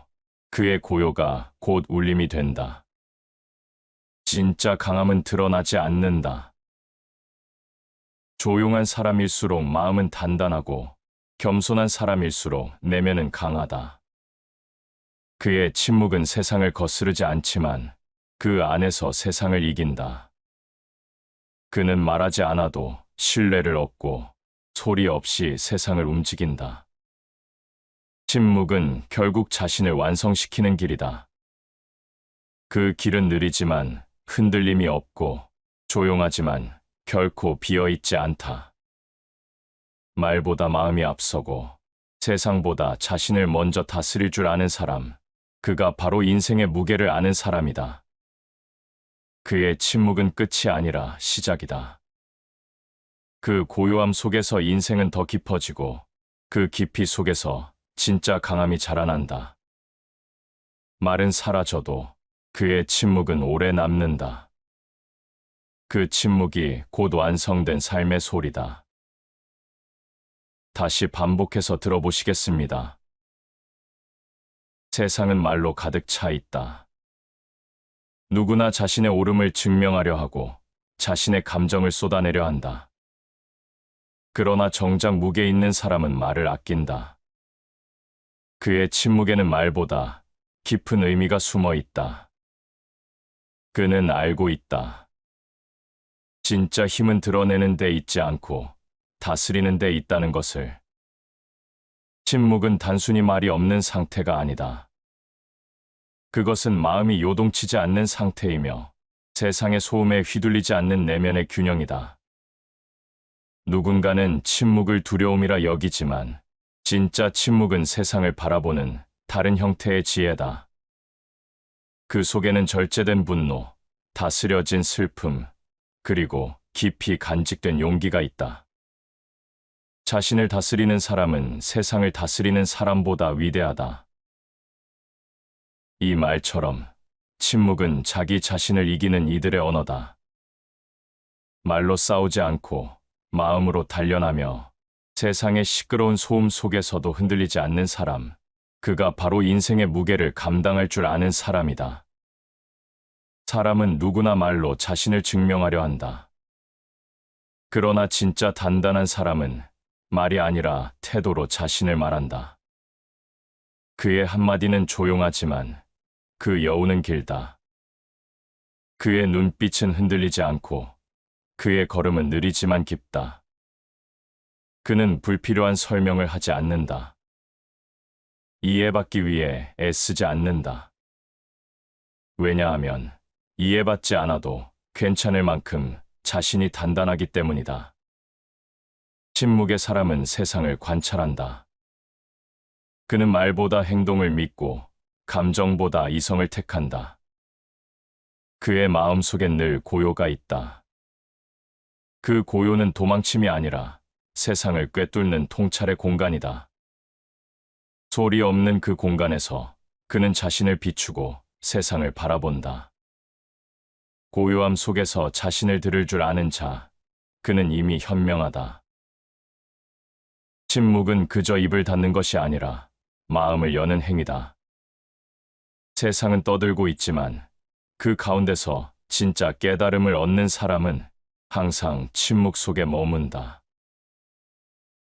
S1: 그의 고요가 곧 울림이 된다. 진짜 강함은 드러나지 않는다. 조용한 사람일수록 마음은 단단하고 겸손한 사람일수록 내면은 강하다. 그의 침묵은 세상을 거스르지 않지만 그 안에서 세상을 이긴다. 그는 말하지 않아도 신뢰를 얻고 소리 없이 세상을 움직인다. 침묵은 결국 자신을 완성시키는 길이다. 그 길은 느리지만 흔들림이 없고 조용하지만 결코 비어있지 않다. 말보다 마음이 앞서고 세상보다 자신을 먼저 다스릴 줄 아는 사람, 그가 바로 인생의 무게를 아는 사람이다. 그의 침묵은 끝이 아니라 시작이다. 그 고요함 속에서 인생은 더 깊어지고 그 깊이 속에서 진짜 강함이 자라난다. 말은 사라져도 그의 침묵은 오래 남는다. 그 침묵이 곧 완성된 삶의 소리다. 다시 반복해서 들어보시겠습니다. 세상은 말로 가득 차 있다. 누구나 자신의 옳음을 증명하려 하고 자신의 감정을 쏟아내려 한다. 그러나 정작 무게 있는 사람은 말을 아낀다. 그의 침묵에는 말보다 깊은 의미가 숨어 있다. 그는 알고 있다. 진짜 힘은 드러내는 데 있지 않고 다스리는 데 있다는 것을. 침묵은 단순히 말이 없는 상태가 아니다. 그것은 마음이 요동치지 않는 상태이며 세상의 소음에 휘둘리지 않는 내면의 균형이다. 누군가는 침묵을 두려움이라 여기지만 진짜 침묵은 세상을 바라보는 다른 형태의 지혜다. 그 속에는 절제된 분노, 다스려진 슬픔, 그리고 깊이 간직된 용기가 있다. 자신을 다스리는 사람은 세상을 다스리는 사람보다 위대하다. 이 말처럼 침묵은 자기 자신을 이기는 이들의 언어다. 말로 싸우지 않고 마음으로 단련하며 세상의 시끄러운 소음 속에서도 흔들리지 않는 사람, 그가 바로 인생의 무게를 감당할 줄 아는 사람이다. 사람은 누구나 말로 자신을 증명하려 한다. 그러나 진짜 단단한 사람은 말이 아니라 태도로 자신을 말한다. 그의 한마디는 조용하지만 그 여우는 길다. 그의 눈빛은 흔들리지 않고 그의 걸음은 느리지만 깊다. 그는 불필요한 설명을 하지 않는다. 이해받기 위해 애쓰지 않는다. 왜냐하면 이해받지 않아도 괜찮을 만큼 자신이 단단하기 때문이다. 침묵의 사람은 세상을 관찰한다. 그는 말보다 행동을 믿고 감정보다 이성을 택한다. 그의 마음속엔 늘 고요가 있다. 그 고요는 도망침이 아니라 세상을 꿰뚫는 통찰의 공간이다. 소리 없는 그 공간에서 그는 자신을 비추고 세상을 바라본다. 고요함 속에서 자신을 들을 줄 아는 자, 그는 이미 현명하다. 침묵은 그저 입을 닫는 것이 아니라 마음을 여는 행위다. 세상은 떠들고 있지만 그 가운데서 진짜 깨달음을 얻는 사람은 항상 침묵 속에 머문다.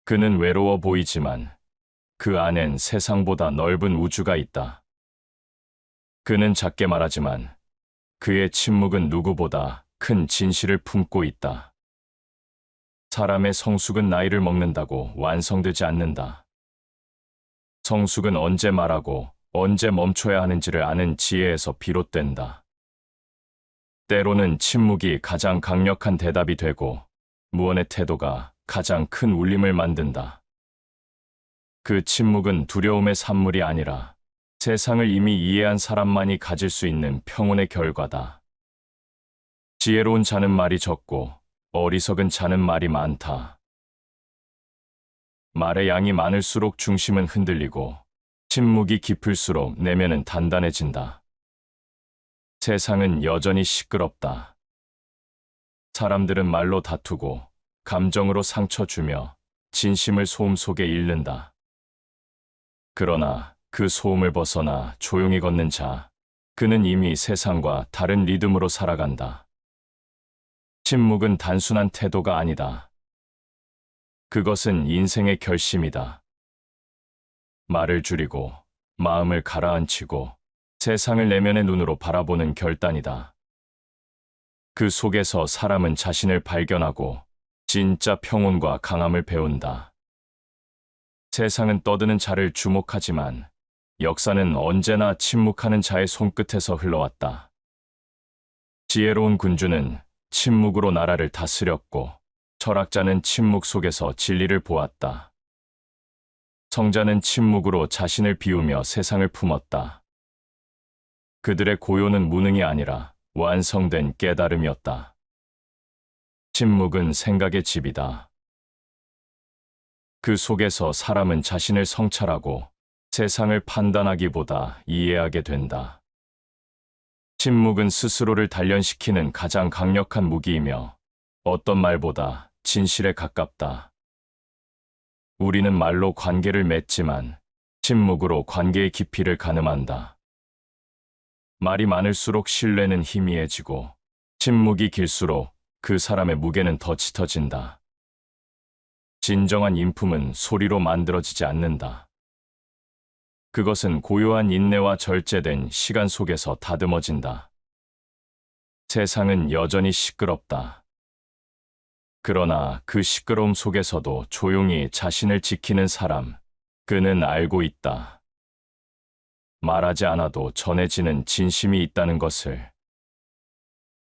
S1: 그는 외로워 보이지만 그 안엔 세상보다 넓은 우주가 있다. 그는 작게 말하지만 그의 침묵은 누구보다 큰 진실을 품고 있다. 사람의 성숙은 나이를 먹는다고 완성되지 않는다. 성숙은 언제 말하고 언제 멈춰야 하는지를 아는 지혜에서 비롯된다. 때로는 침묵이 가장 강력한 대답이 되고 무언의 태도가 가장 큰 울림을 만든다. 그 침묵은 두려움의 산물이 아니라 세상을 이미 이해한 사람만이 가질 수 있는 평온의 결과다. 지혜로운 자는 말이 적고 어리석은 자는 말이 많다. 말의 양이 많을수록 중심은 흔들리고 침묵이 깊을수록 내면은 단단해진다. 세상은 여전히 시끄럽다. 사람들은 말로 다투고 감정으로 상처 주며 진심을 소음 속에 잃는다. 그러나 그 소음을 벗어나 조용히 걷는 자, 그는 이미 세상과 다른 리듬으로 살아간다. 침묵은 단순한 태도가 아니다. 그것은 인생의 결심이다. 말을 줄이고 마음을 가라앉히고 세상을 내면의 눈으로 바라보는 결단이다. 그 속에서 사람은 자신을 발견하고 진짜 평온과 강함을 배운다. 세상은 떠드는 자를 주목하지만 역사는 언제나 침묵하는 자의 손끝에서 흘러왔다. 지혜로운 군주는 침묵으로 나라를 다스렸고 철학자는 침묵 속에서 진리를 보았다. 성자는 침묵으로 자신을 비우며 세상을 품었다. 그들의 고요는 무능이 아니라 완성된 깨달음이었다. 침묵은 생각의 집이다. 그 속에서 사람은 자신을 성찰하고 세상을 판단하기보다 이해하게 된다. 침묵은 스스로를 단련시키는 가장 강력한 무기이며 어떤 말보다 진실에 가깝다. 우리는 말로 관계를 맺지만 침묵으로 관계의 깊이를 가늠한다. 말이 많을수록 신뢰는 희미해지고 침묵이 길수록 그 사람의 무게는 더 짙어진다. 진정한 인품은 소리로 만들어지지 않는다. 그것은 고요한 인내와 절제된 시간 속에서 다듬어진다. 세상은 여전히 시끄럽다. 그러나 그 시끄러움 속에서도 조용히 자신을 지키는 사람, 그는 알고 있다. 말하지 않아도 전해지는 진심이 있다는 것을,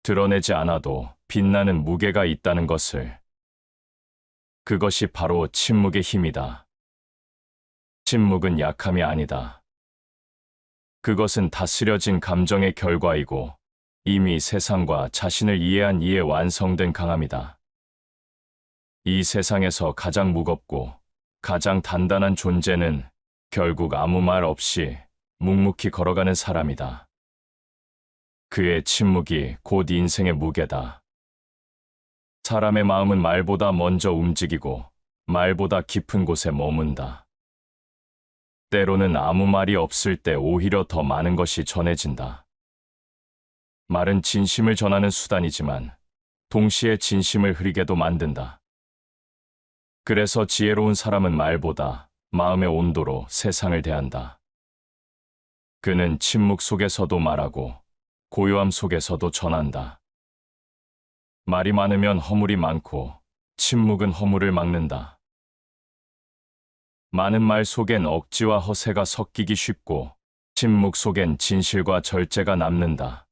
S1: 드러내지 않아도 빛나는 무게가 있다는 것을. 그것이 바로 침묵의 힘이다. 침묵은 약함이 아니다. 그것은 다스려진 감정의 결과이고 이미 세상과 자신을 이해한 이에 완성된 강함이다. 이 세상에서 가장 무겁고 가장 단단한 존재는 결국 아무 말 없이 묵묵히 걸어가는 사람이다. 그의 침묵이 곧 인생의 무게다. 사람의 마음은 말보다 먼저 움직이고 말보다 깊은 곳에 머문다. 때로는 아무 말이 없을 때 오히려 더 많은 것이 전해진다. 말은 진심을 전하는 수단이지만 동시에 진심을 흐리게도 만든다. 그래서 지혜로운 사람은 말보다 마음의 온도로 세상을 대한다. 그는 침묵 속에서도 말하고 고요함 속에서도 전한다. 말이 많으면 허물이 많고 침묵은 허물을 막는다. 많은 말 속엔 억지와 허세가 섞이기 쉽고 침묵 속엔 진실과 절제가 남는다.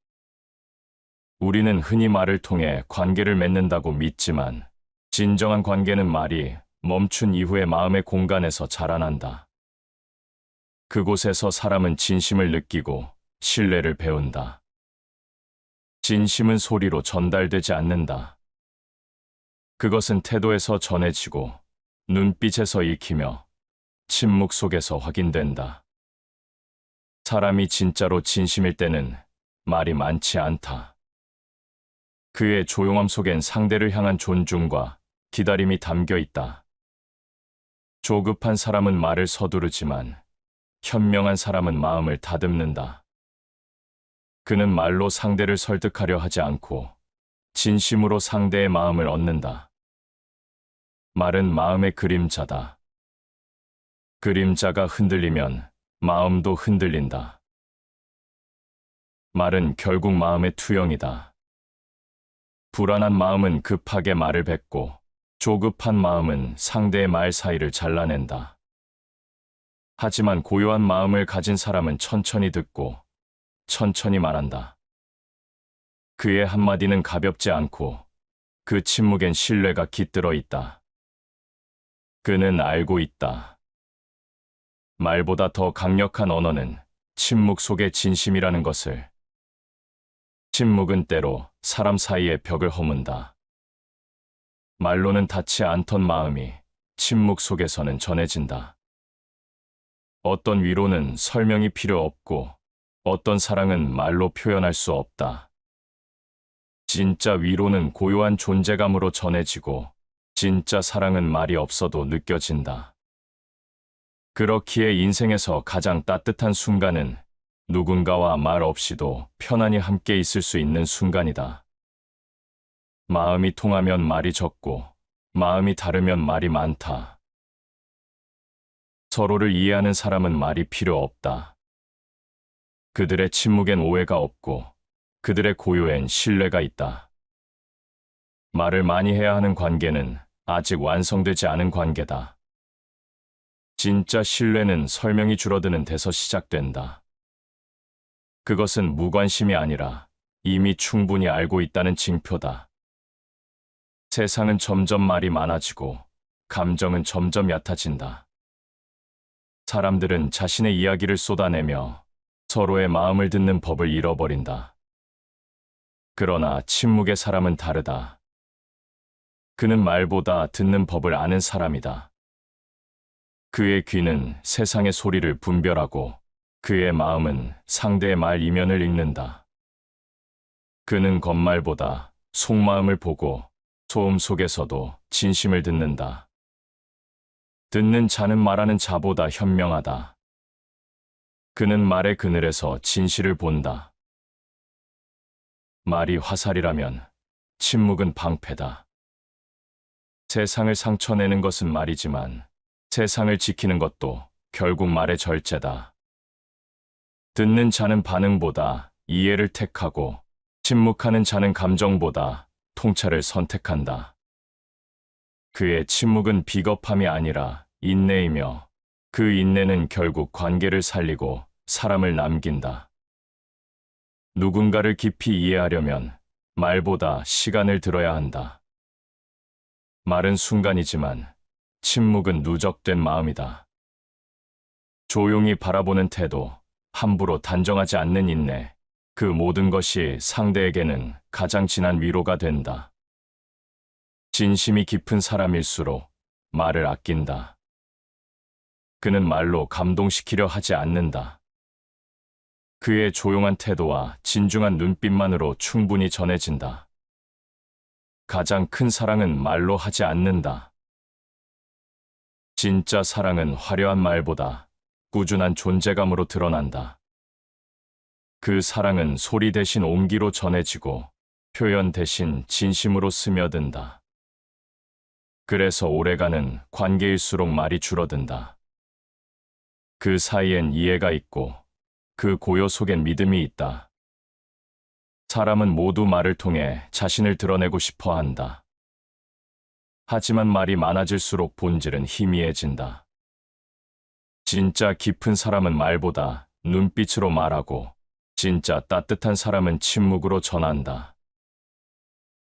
S1: 우리는 흔히 말을 통해 관계를 맺는다고 믿지만 진정한 관계는 말이 멈춘 이후의 마음의 공간에서 자라난다. 그곳에서 사람은 진심을 느끼고 신뢰를 배운다. 진심은 소리로 전달되지 않는다. 그것은 태도에서 전해지고 눈빛에서 읽히며 침묵 속에서 확인된다. 사람이 진짜로 진심일 때는 말이 많지 않다. 그의 조용함 속엔 상대를 향한 존중과 기다림이 담겨 있다. 조급한 사람은 말을 서두르지만 현명한 사람은 마음을 다듬는다. 그는 말로 상대를 설득하려 하지 않고 진심으로 상대의 마음을 얻는다. 말은 마음의 그림자다. 그림자가 흔들리면 마음도 흔들린다. 말은 결국 마음의 투영이다. 불안한 마음은 급하게 말을 뱉고 조급한 마음은 상대의 말 사이를 잘라낸다. 하지만 고요한 마음을 가진 사람은 천천히 듣고 천천히 말한다. 그의 한마디는 가볍지 않고 그 침묵엔 신뢰가 깃들어 있다. 그는 알고 있다. 말보다 더 강력한 언어는 침묵 속의 진심이라는 것을. 침묵은 때로 사람 사이의 벽을 허문다. 말로는 닿지 않던 마음이 침묵 속에서는 전해진다. 어떤 위로는 설명이 필요 없고 어떤 사랑은 말로 표현할 수 없다. 진짜 위로는 고요한 존재감으로 전해지고 진짜 사랑은 말이 없어도 느껴진다. 그렇기에 인생에서 가장 따뜻한 순간은 누군가와 말 없이도 편안히 함께 있을 수 있는 순간이다. 마음이 통하면 말이 적고, 마음이 다르면 말이 많다. 서로를 이해하는 사람은 말이 필요 없다. 그들의 침묵엔 오해가 없고, 그들의 고요엔 신뢰가 있다. 말을 많이 해야 하는 관계는 아직 완성되지 않은 관계다. 진짜 신뢰는 설명이 줄어드는 데서 시작된다. 그것은 무관심이 아니라 이미 충분히 알고 있다는 징표다. 세상은 점점 말이 많아지고 감정은 점점 얕아진다. 사람들은 자신의 이야기를 쏟아내며 서로의 마음을 듣는 법을 잃어버린다. 그러나 침묵의 사람은 다르다. 그는 말보다 듣는 법을 아는 사람이다. 그의 귀는 세상의 소리를 분별하고 그의 마음은 상대의 말 이면을 읽는다. 그는 겉말보다 속마음을 보고 소음 속에서도 진심을 듣는다. 듣는 자는 말하는 자보다 현명하다. 그는 말의 그늘에서 진실을 본다. 말이 화살이라면 침묵은 방패다. 세상을 상처내는 것은 말이지만 세상을 지키는 것도 결국 말의 절제다. 듣는 자는 반응보다 이해를 택하고 침묵하는 자는 감정보다 통찰을 선택한다. 그의 침묵은 비겁함이 아니라 인내이며 그 인내는 결국 관계를 살리고 사람을 남긴다. 누군가를 깊이 이해하려면 말보다 시간을 들어야 한다. 말은 순간이지만 침묵은 누적된 마음이다. 조용히 바라보는 태도, 함부로 단정하지 않는 인내, 그 모든 것이 상대에게는 가장 진한 위로가 된다. 진심이 깊은 사람일수록 말을 아낀다. 그는 말로 감동시키려 하지 않는다. 그의 조용한 태도와 진중한 눈빛만으로 충분히 전해진다. 가장 큰 사랑은 말로 하지 않는다. 진짜 사랑은 화려한 말보다 꾸준한 존재감으로 드러난다. 그 사랑은 소리 대신 온기로 전해지고 표현 대신 진심으로 스며든다. 그래서 오래가는 관계일수록 말이 줄어든다. 그 사이엔 이해가 있고 그 고요 속엔 믿음이 있다. 사람은 모두 말을 통해 자신을 드러내고 싶어 한다. 하지만 말이 많아질수록 본질은 희미해진다. 진짜 깊은 사람은 말보다 눈빛으로 말하고 진짜 따뜻한 사람은 침묵으로 전한다.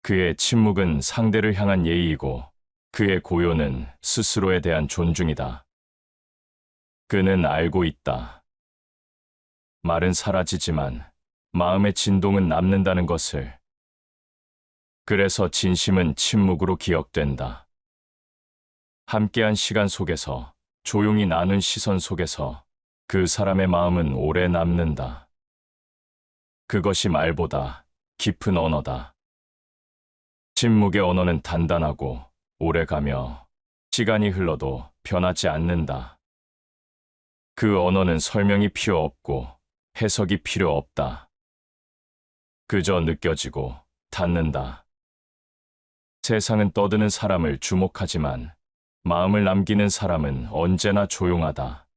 S1: 그의 침묵은 상대를 향한 예의이고 그의 고요는 스스로에 대한 존중이다. 그는 알고 있다. 말은 사라지지만 마음의 진동은 남는다는 것을. 그래서 진심은 침묵으로 기억된다. 함께한 시간 속에서, 조용히 나눈 시선 속에서 그 사람의 마음은 오래 남는다. 그것이 말보다 깊은 언어다. 침묵의 언어는 단단하고 오래가며 시간이 흘러도 변하지 않는다. 그 언어는 설명이 필요 없고 해석이 필요 없다. 그저 느껴지고 닿는다. 세상은 떠드는 사람을 주목하지만 마음을 남기는 사람은 언제나 조용하다.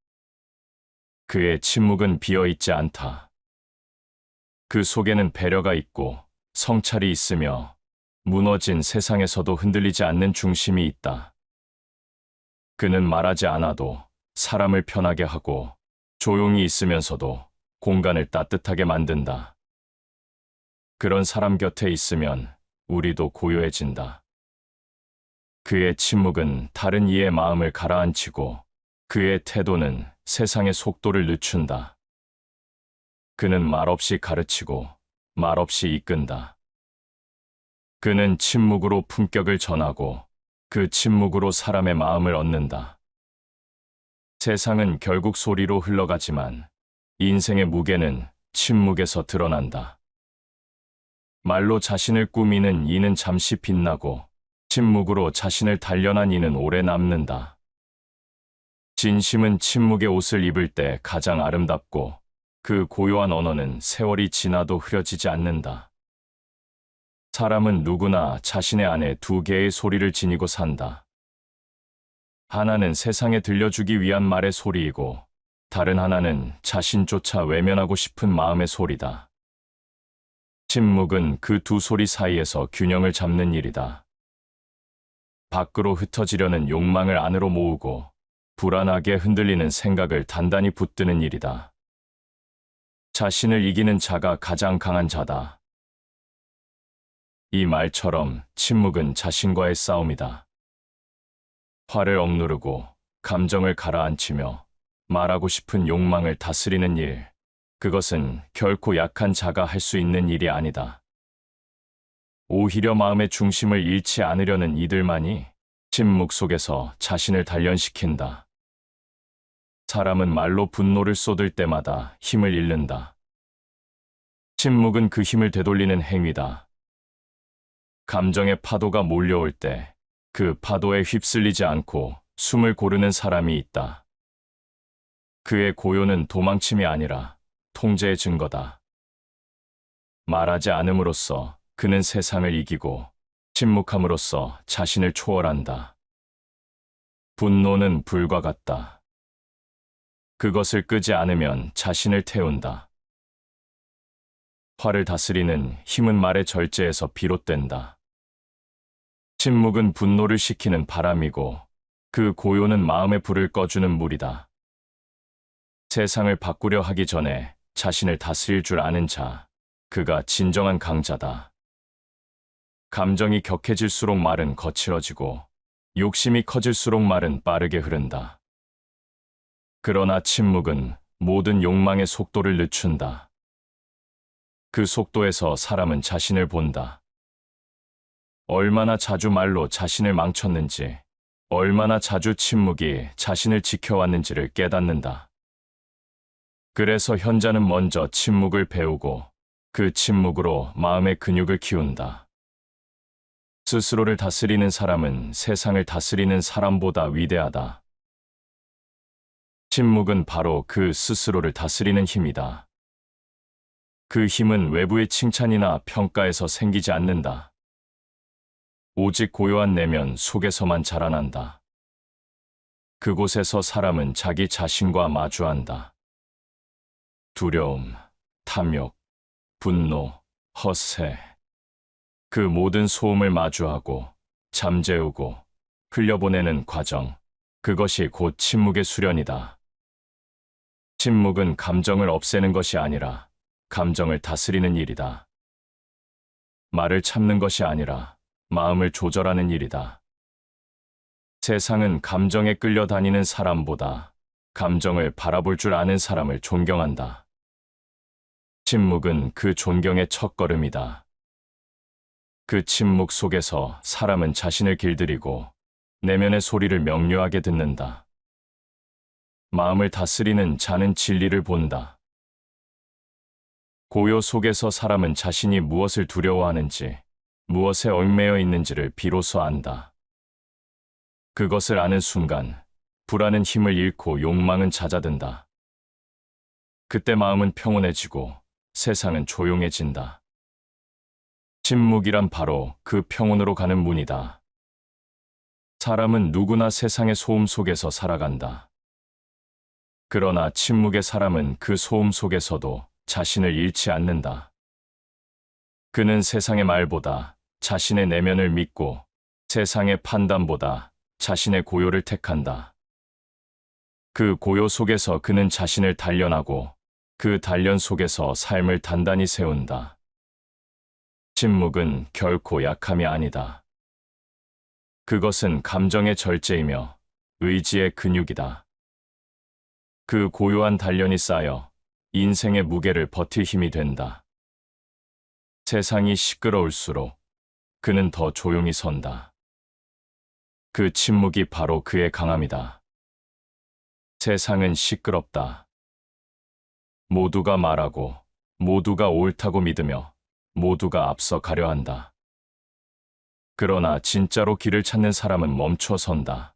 S1: 그의 침묵은 비어있지 않다. 그 속에는 배려가 있고 성찰이 있으며 무너진 세상에서도 흔들리지 않는 중심이 있다. 그는 말하지 않아도 사람을 편하게 하고 조용히 있으면서도 공간을 따뜻하게 만든다. 그런 사람 곁에 있으면 우리도 고요해진다. 그의 침묵은 다른 이의 마음을 가라앉히고 그의 태도는 세상의 속도를 늦춘다. 그는 말없이 가르치고 말없이 이끈다. 그는 침묵으로 품격을 전하고 그 침묵으로 사람의 마음을 얻는다. 세상은 결국 소리로 흘러가지만 인생의 무게는 침묵에서 드러난다. 말로 자신을 꾸미는 이는 잠시 빛나고 침묵으로 자신을 단련한 이는 오래 남는다. 진심은 침묵의 옷을 입을 때 가장 아름답고 그 고요한 언어는 세월이 지나도 흐려지지 않는다. 사람은 누구나 자신의 안에 두 개의 소리를 지니고 산다. 하나는 세상에 들려주기 위한 말의 소리이고 다른 하나는 자신조차 외면하고 싶은 마음의 소리다. 침묵은 그 두 소리 사이에서 균형을 잡는 일이다. 밖으로 흩어지려는 욕망을 안으로 모으고 불안하게 흔들리는 생각을 단단히 붙드는 일이다. 자신을 이기는 자가 가장 강한 자다. 이 말처럼 침묵은 자신과의 싸움이다. 화를 억누르고 감정을 가라앉히며 말하고 싶은 욕망을 다스리는 일, 그것은 결코 약한 자가 할 수 있는 일이 아니다. 오히려 마음의 중심을 잃지 않으려는 이들만이 침묵 속에서 자신을 단련시킨다. 사람은 말로 분노를 쏟을 때마다 힘을 잃는다. 침묵은 그 힘을 되돌리는 행위다. 감정의 파도가 몰려올 때 그 파도에 휩쓸리지 않고 숨을 고르는 사람이 있다. 그의 고요는 도망침이 아니라 통제의 증거다. 말하지 않음으로써 그는 세상을 이기고 침묵함으로써 자신을 초월한다. 분노는 불과 같다. 그것을 끄지 않으면 자신을 태운다. 화를 다스리는 힘은 말의 절제에서 비롯된다. 침묵은 분노를 식히는 바람이고 그 고요는 마음의 불을 꺼주는 물이다. 세상을 바꾸려 하기 전에 자신을 다스릴 줄 아는 자, 그가 진정한 강자다. 감정이 격해질수록 말은 거칠어지고 욕심이 커질수록 말은 빠르게 흐른다. 그러나 침묵은 모든 욕망의 속도를 늦춘다. 그 속도에서 사람은 자신을 본다. 얼마나 자주 말로 자신을 망쳤는지, 얼마나 자주 침묵이 자신을 지켜왔는지를 깨닫는다. 그래서 현자는 먼저 침묵을 배우고 그 침묵으로 마음의 근육을 키운다. 스스로를 다스리는 사람은 세상을 다스리는 사람보다 위대하다. 침묵은 바로 그 스스로를 다스리는 힘이다. 그 힘은 외부의 칭찬이나 평가에서 생기지 않는다. 오직 고요한 내면 속에서만 자라난다. 그곳에서 사람은 자기 자신과 마주한다. 두려움, 탐욕, 분노, 헛새, 그 모든 소음을 마주하고 잠재우고 흘려보내는 과정, 그것이 곧 침묵의 수련이다. 침묵은 감정을 없애는 것이 아니라 감정을 다스리는 일이다. 말을 참는 것이 아니라 마음을 조절하는 일이다. 세상은 감정에 끌려다니는 사람보다 감정을 바라볼 줄 아는 사람을 존경한다. 침묵은 그 존경의 첫걸음이다. 그 침묵 속에서 사람은 자신을 길들이고 내면의 소리를 명료하게 듣는다. 마음을 다스리는 자는 진리를 본다. 고요 속에서 사람은 자신이 무엇을 두려워하는지, 무엇에 얽매여 있는지를 비로소 안다. 그것을 아는 순간, 불안은 힘을 잃고 욕망은 잦아든다. 그때 마음은 평온해지고 세상은 조용해진다. 침묵이란 바로 그 평온으로 가는 문이다. 사람은 누구나 세상의 소음 속에서 살아간다. 그러나 침묵의 사람은 그 소음 속에서도 자신을 잃지 않는다. 그는 세상의 말보다 자신의 내면을 믿고 세상의 판단보다 자신의 고요를 택한다. 그 고요 속에서 그는 자신을 단련하고 그 단련 속에서 삶을 단단히 세운다. 침묵은 결코 약함이 아니다. 그것은 감정의 절제이며 의지의 근육이다. 그 고요한 단련이 쌓여 인생의 무게를 버틸 힘이 된다. 세상이 시끄러울수록 그는 더 조용히 선다. 그 침묵이 바로 그의 강함이다. 세상은 시끄럽다. 모두가 말하고, 모두가 옳다고 믿으며, 모두가 앞서 가려 한다. 그러나 진짜로 길을 찾는 사람은 멈춰 선다.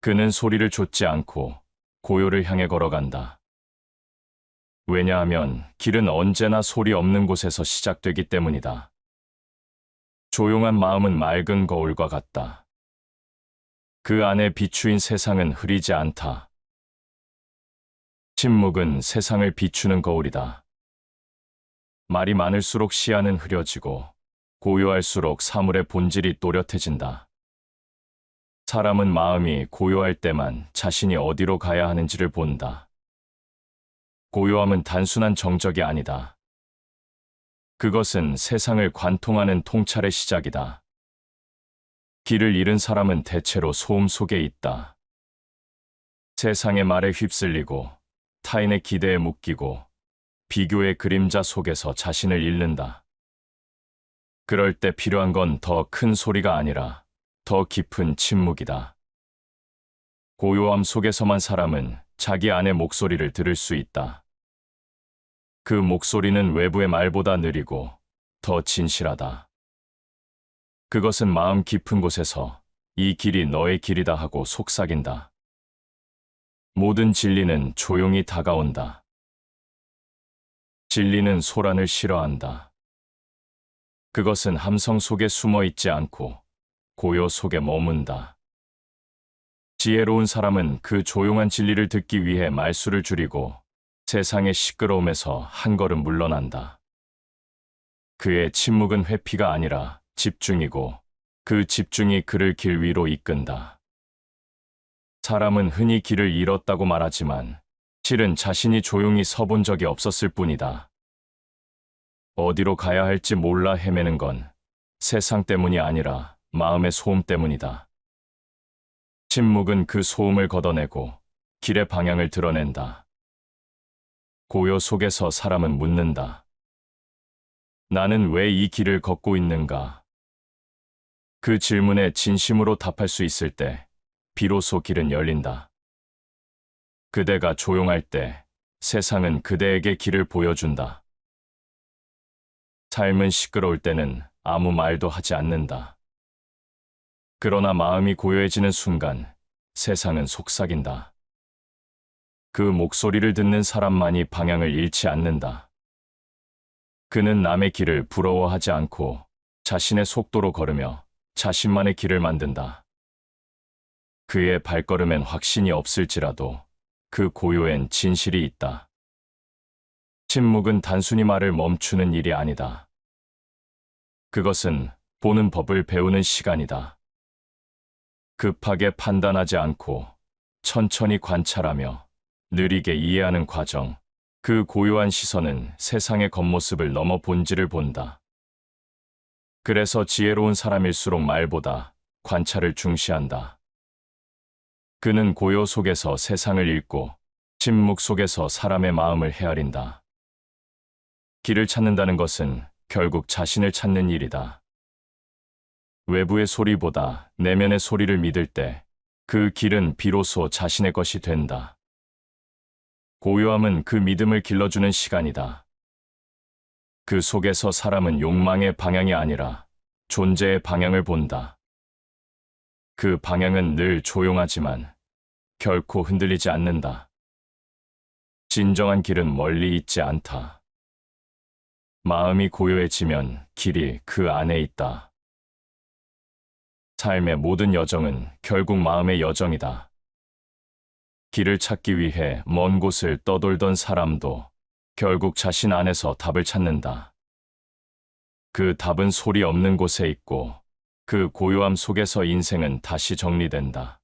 S1: 그는 소리를 좇지 않고 고요를 향해 걸어간다. 왜냐하면 길은 언제나 소리 없는 곳에서 시작되기 때문이다. 조용한 마음은 맑은 거울과 같다. 그 안에 비추인 세상은 흐리지 않다. 침묵은 세상을 비추는 거울이다. 말이 많을수록 시야는 흐려지고 고요할수록 사물의 본질이 또렷해진다. 사람은 마음이 고요할 때만 자신이 어디로 가야 하는지를 본다. 고요함은 단순한 정적이 아니다. 그것은 세상을 관통하는 통찰의 시작이다. 길을 잃은 사람은 대체로 소음 속에 있다. 세상의 말에 휩쓸리고 타인의 기대에 묶이고 비교의 그림자 속에서 자신을 잃는다. 그럴 때 필요한 건 더 큰 소리가 아니라 더 깊은 침묵이다. 고요함 속에서만 사람은 자기 안의 목소리를 들을 수 있다. 그 목소리는 외부의 말보다 느리고 더 진실하다. 그것은 마음 깊은 곳에서 이 길이 너의 길이다 하고 속삭인다. 모든 진리는 조용히 다가온다. 진리는 소란을 싫어한다. 그것은 함성 속에 숨어 있지 않고 고요 속에 머문다. 지혜로운 사람은 그 조용한 진리를 듣기 위해 말수를 줄이고 세상의 시끄러움에서 한 걸음 물러난다. 그의 침묵은 회피가 아니라 집중이고 그 집중이 그를 길 위로 이끈다. 사람은 흔히 길을 잃었다고 말하지만 실은 자신이 조용히 서본 적이 없었을 뿐이다. 어디로 가야 할지 몰라 헤매는 건 세상 때문이 아니라 마음의 소음 때문이다. 침묵은 그 소음을 걷어내고 길의 방향을 드러낸다. 고요 속에서 사람은 묻는다. 나는 왜 이 길을 걷고 있는가? 그 질문에 진심으로 답할 수 있을 때 비로소 길은 열린다. 그대가 조용할 때 세상은 그대에게 길을 보여준다. 삶은 시끄러울 때는 아무 말도 하지 않는다. 그러나 마음이 고요해지는 순간 세상은 속삭인다. 그 목소리를 듣는 사람만이 방향을 잃지 않는다. 그는 남의 길을 부러워하지 않고 자신의 속도로 걸으며 자신만의 길을 만든다. 그의 발걸음엔 확신이 없을지라도 그 고요엔 진실이 있다. 침묵은 단순히 말을 멈추는 일이 아니다. 그것은 보는 법을 배우는 시간이다. 급하게 판단하지 않고 천천히 관찰하며 느리게 이해하는 과정, 그 고요한 시선은 세상의 겉모습을 넘어 본질을 본다. 그래서 지혜로운 사람일수록 말보다 관찰을 중시한다. 그는 고요 속에서 세상을 읽고 침묵 속에서 사람의 마음을 헤아린다. 길을 찾는다는 것은 결국 자신을 찾는 일이다. 외부의 소리보다 내면의 소리를 믿을 때 그 길은 비로소 자신의 것이 된다. 고요함은 그 믿음을 길러주는 시간이다. 그 속에서 사람은 욕망의 방향이 아니라 존재의 방향을 본다. 그 방향은 늘 조용하지만 결코 흔들리지 않는다. 진정한 길은 멀리 있지 않다. 마음이 고요해지면 길이 그 안에 있다. 삶의 모든 여정은 결국 마음의 여정이다. 길을 찾기 위해 먼 곳을 떠돌던 사람도 결국 자신 안에서 답을 찾는다. 그 답은 소리 없는 곳에 있고 그 고요함 속에서 인생은 다시 정리된다.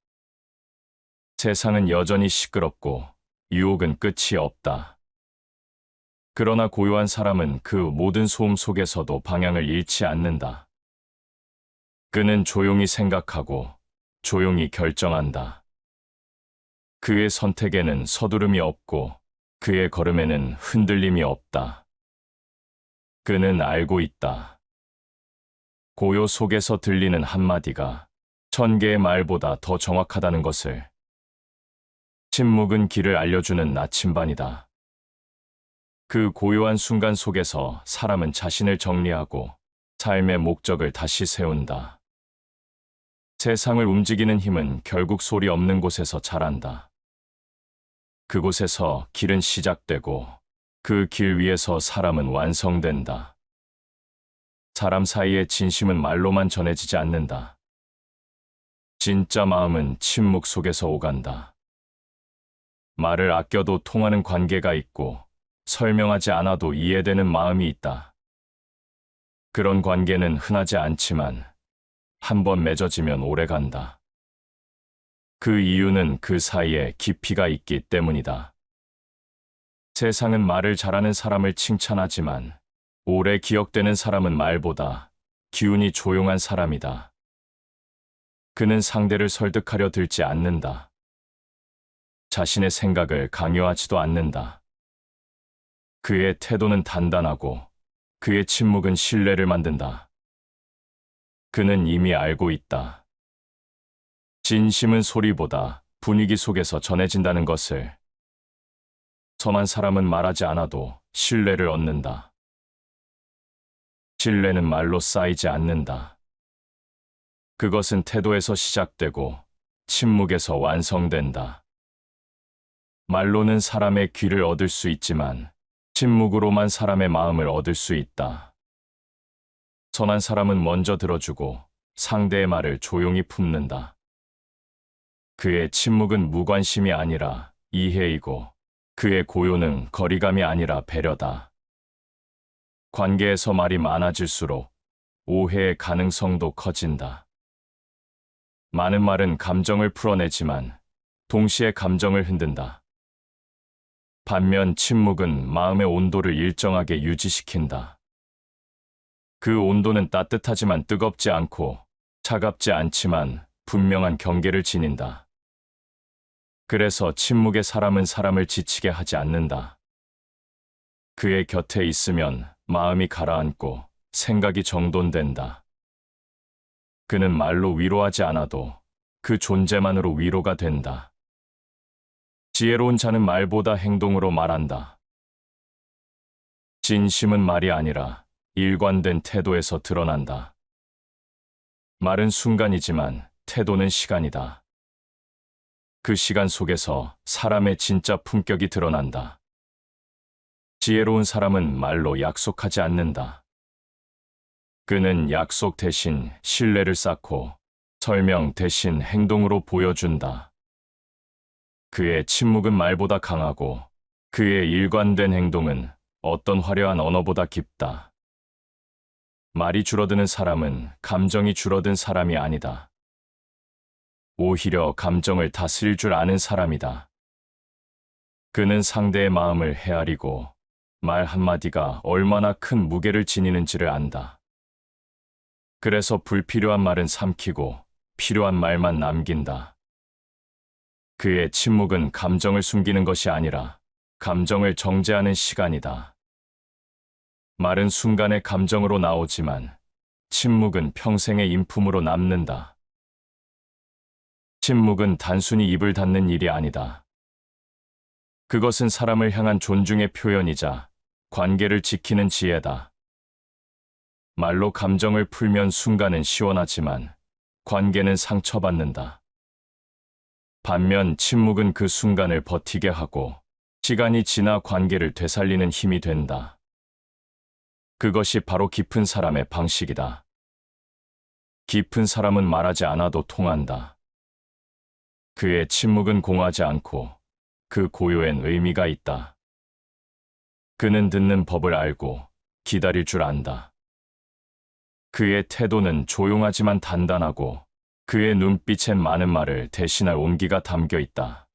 S1: 세상은 여전히 시끄럽고 유혹은 끝이 없다. 그러나 고요한 사람은 그 모든 소음 속에서도 방향을 잃지 않는다. 그는 조용히 생각하고 조용히 결정한다. 그의 선택에는 서두름이 없고 그의 걸음에는 흔들림이 없다. 그는 알고 있다. 고요 속에서 들리는 한마디가 1000개의 말보다 더 정확하다는 것을. 침묵은 길을 알려주는 나침반이다. 그 고요한 순간 속에서 사람은 자신을 정리하고 삶의 목적을 다시 세운다. 세상을 움직이는 힘은 결국 소리 없는 곳에서 자란다. 그곳에서 길은 시작되고 그 길 위에서 사람은 완성된다. 사람 사이의 진심은 말로만 전해지지 않는다. 진짜 마음은 침묵 속에서 오간다. 말을 아껴도 통하는 관계가 있고 설명하지 않아도 이해되는 마음이 있다. 그런 관계는 흔하지 않지만 한번 맺어지면 오래간다. 그 이유는 그 사이에 깊이가 있기 때문이다. 세상은 말을 잘하는 사람을 칭찬하지만 오래 기억되는 사람은 말보다 기운이 조용한 사람이다. 그는 상대를 설득하려 들지 않는다. 자신의 생각을 강요하지도 않는다. 그의 태도는 단단하고 그의 침묵은 신뢰를 만든다. 그는 이미 알고 있다. 진심은 소리보다 분위기 속에서 전해진다는 것을. 선한 사람은 말하지 않아도 신뢰를 얻는다. 신뢰는 말로 쌓이지 않는다. 그것은 태도에서 시작되고 침묵에서 완성된다. 말로는 사람의 귀를 얻을 수 있지만 침묵으로만 사람의 마음을 얻을 수 있다. 선한 사람은 먼저 들어주고 상대의 말을 조용히 품는다. 그의 침묵은 무관심이 아니라 이해이고 그의 고요는 거리감이 아니라 배려다. 관계에서 말이 많아질수록 오해의 가능성도 커진다. 많은 말은 감정을 풀어내지만 동시에 감정을 흔든다. 반면 침묵은 마음의 온도를 일정하게 유지시킨다. 그 온도는 따뜻하지만 뜨겁지 않고 차갑지 않지만 분명한 경계를 지닌다. 그래서 침묵의 사람은 사람을 지치게 하지 않는다. 그의 곁에 있으면 마음이 가라앉고 생각이 정돈된다. 그는 말로 위로하지 않아도 그 존재만으로 위로가 된다. 지혜로운 자는 말보다 행동으로 말한다. 진심은 말이 아니라 일관된 태도에서 드러난다. 말은 순간이지만 태도는 시간이다. 그 시간 속에서 사람의 진짜 품격이 드러난다. 지혜로운 사람은 말로 약속하지 않는다. 그는 약속 대신 신뢰를 쌓고 설명 대신 행동으로 보여준다. 그의 침묵은 말보다 강하고 그의 일관된 행동은 어떤 화려한 언어보다 깊다. 말이 줄어드는 사람은 감정이 줄어든 사람이 아니다. 오히려 감정을 다스릴 줄 아는 사람이다. 그는 상대의 마음을 헤아리고 말 한마디가 얼마나 큰 무게를 지니는지를 안다. 그래서 불필요한 말은 삼키고 필요한 말만 남긴다. 그의 침묵은 감정을 숨기는 것이 아니라 감정을 정제하는 시간이다. 말은 순간의 감정으로 나오지만 침묵은 평생의 인품으로 남는다. 침묵은 단순히 입을 닫는 일이 아니다. 그것은 사람을 향한 존중의 표현이자 관계를 지키는 지혜다. 말로 감정을 풀면 순간은 시원하지만 관계는 상처받는다. 반면 침묵은 그 순간을 버티게 하고 시간이 지나 관계를 되살리는 힘이 된다. 그것이 바로 깊은 사람의 방식이다. 깊은 사람은 말하지 않아도 통한다. 그의 침묵은 공하지 않고 그 고요엔 의미가 있다. 그는 듣는 법을 알고 기다릴 줄 안다. 그의 태도는 조용하지만 단단하고 그의 눈빛엔 많은 말을 대신할 온기가 담겨 있다.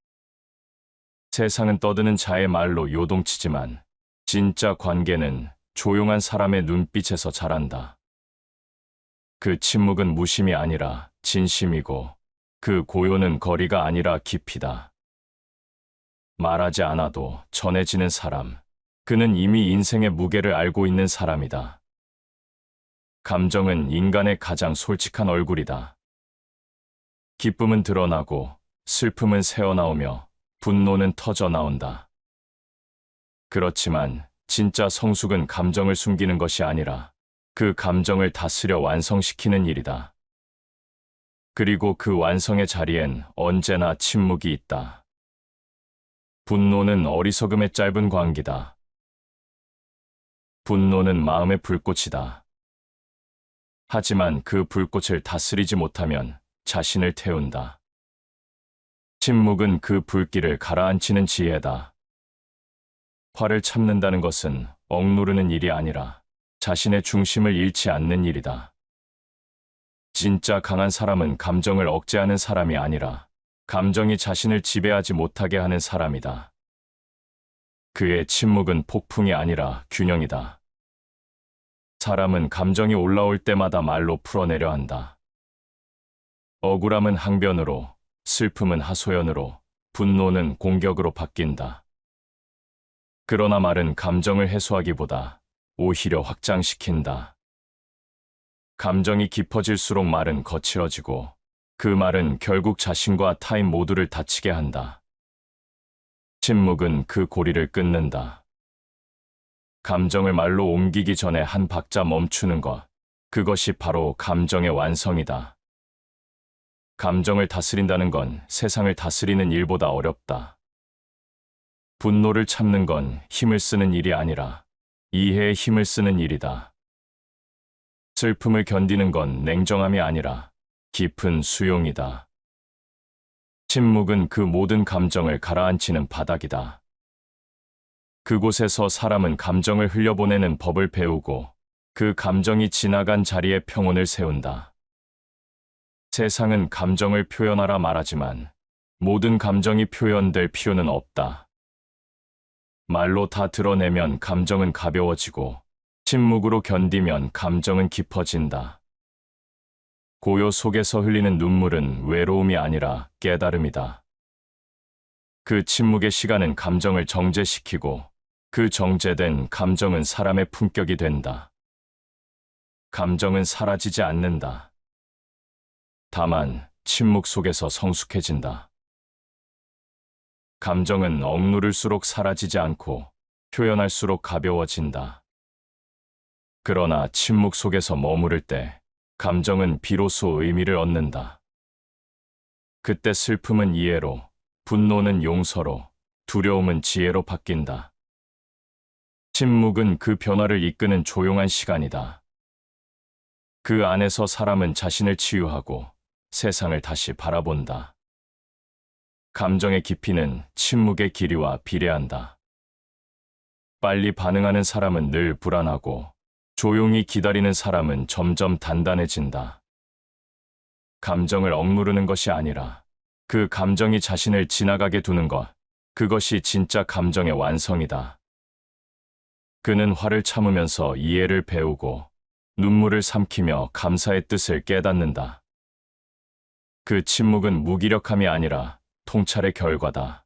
S1: 세상은 떠드는 자의 말로 요동치지만 진짜 관계는 조용한 사람의 눈빛에서 자란다. 그 침묵은 무심이 아니라 진심이고 그 고요는 거리가 아니라 깊이다. 말하지 않아도 전해지는 사람, 그는 이미 인생의 무게를 알고 있는 사람이다. 감정은 인간의 가장 솔직한 얼굴이다. 기쁨은 드러나고 슬픔은 새어나오며 분노는 터져 나온다. 그렇지만 진짜 성숙은 감정을 숨기는 것이 아니라 그 감정을 다스려 완성시키는 일이다. 그리고 그 완성의 자리엔 언제나 침묵이 있다. 분노는 어리석음의 짧은 광기다. 분노는 마음의 불꽃이다. 하지만 그 불꽃을 다스리지 못하면 자신을 태운다. 침묵은 그 불길을 가라앉히는 지혜다. 화를 참는다는 것은 억누르는 일이 아니라 자신의 중심을 잃지 않는 일이다. 진짜 강한 사람은 감정을 억제하는 사람이 아니라 감정이 자신을 지배하지 못하게 하는 사람이다. 그의 침묵은 폭풍이 아니라 균형이다. 사람은 감정이 올라올 때마다 말로 풀어내려 한다. 억울함은 항변으로, 슬픔은 하소연으로, 분노는 공격으로 바뀐다. 그러나 말은 감정을 해소하기보다 오히려 확장시킨다. 감정이 깊어질수록 말은 거칠어지고 그 말은 결국 자신과 타인 모두를 다치게 한다. 침묵은 그 고리를 끊는다. 감정을 말로 옮기기 전에 한 박자 멈추는 것, 그것이 바로 감정의 완성이다. 감정을 다스린다는 건 세상을 다스리는 일보다 어렵다. 분노를 참는 건 힘을 쓰는 일이 아니라 이해의 힘을 쓰는 일이다. 슬픔을 견디는 건 냉정함이 아니라 깊은 수용이다. 침묵은 그 모든 감정을 가라앉히는 바닥이다. 그곳에서 사람은 감정을 흘려보내는 법을 배우고 그 감정이 지나간 자리에 평온을 세운다. 세상은 감정을 표현하라 말하지만 모든 감정이 표현될 필요는 없다. 말로 다 드러내면 감정은 가벼워지고 침묵으로 견디면 감정은 깊어진다. 고요 속에서 흘리는 눈물은 외로움이 아니라 깨달음이다. 그 침묵의 시간은 감정을 정제시키고 그 정제된 감정은 사람의 품격이 된다. 감정은 사라지지 않는다. 다만 침묵 속에서 성숙해진다. 감정은 억누를수록 사라지지 않고 표현할수록 가벼워진다. 그러나 침묵 속에서 머무를 때 감정은 비로소 의미를 얻는다. 그때 슬픔은 이해로, 분노는 용서로, 두려움은 지혜로 바뀐다. 침묵은 그 변화를 이끄는 조용한 시간이다. 그 안에서 사람은 자신을 치유하고 세상을 다시 바라본다. 감정의 깊이는 침묵의 길이와 비례한다. 빨리 반응하는 사람은 늘 불안하고 조용히 기다리는 사람은 점점 단단해진다. 감정을 억누르는 것이 아니라 그 감정이 자신을 지나가게 두는 것, 그것이 진짜 감정의 완성이다. 그는 화를 참으면서 이해를 배우고 눈물을 삼키며 감사의 뜻을 깨닫는다. 그 침묵은 무기력함이 아니라 통찰의 결과다.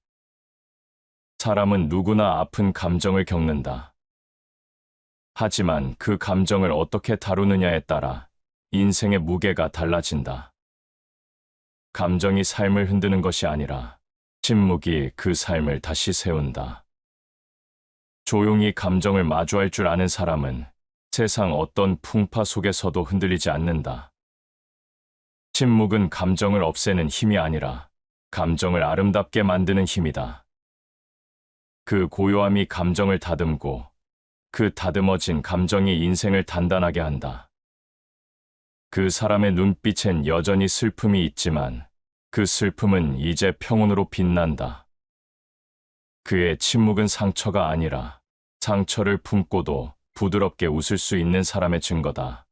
S1: 사람은 누구나 아픈 감정을 겪는다. 하지만 그 감정을 어떻게 다루느냐에 따라 인생의 무게가 달라진다. 감정이 삶을 흔드는 것이 아니라 침묵이 그 삶을 다시 세운다. 조용히 감정을 마주할 줄 아는 사람은 세상 어떤 풍파 속에서도 흔들리지 않는다. 침묵은 감정을 없애는 힘이 아니라 감정을 아름답게 만드는 힘이다. 그 고요함이 감정을 다듬고 그 다듬어진 감정이 인생을 단단하게 한다. 그 사람의 눈빛엔 여전히 슬픔이 있지만 그 슬픔은 이제 평온으로 빛난다. 그의 침묵은 상처가 아니라 상처를 품고도 부드럽게 웃을 수 있는 사람의 증거다.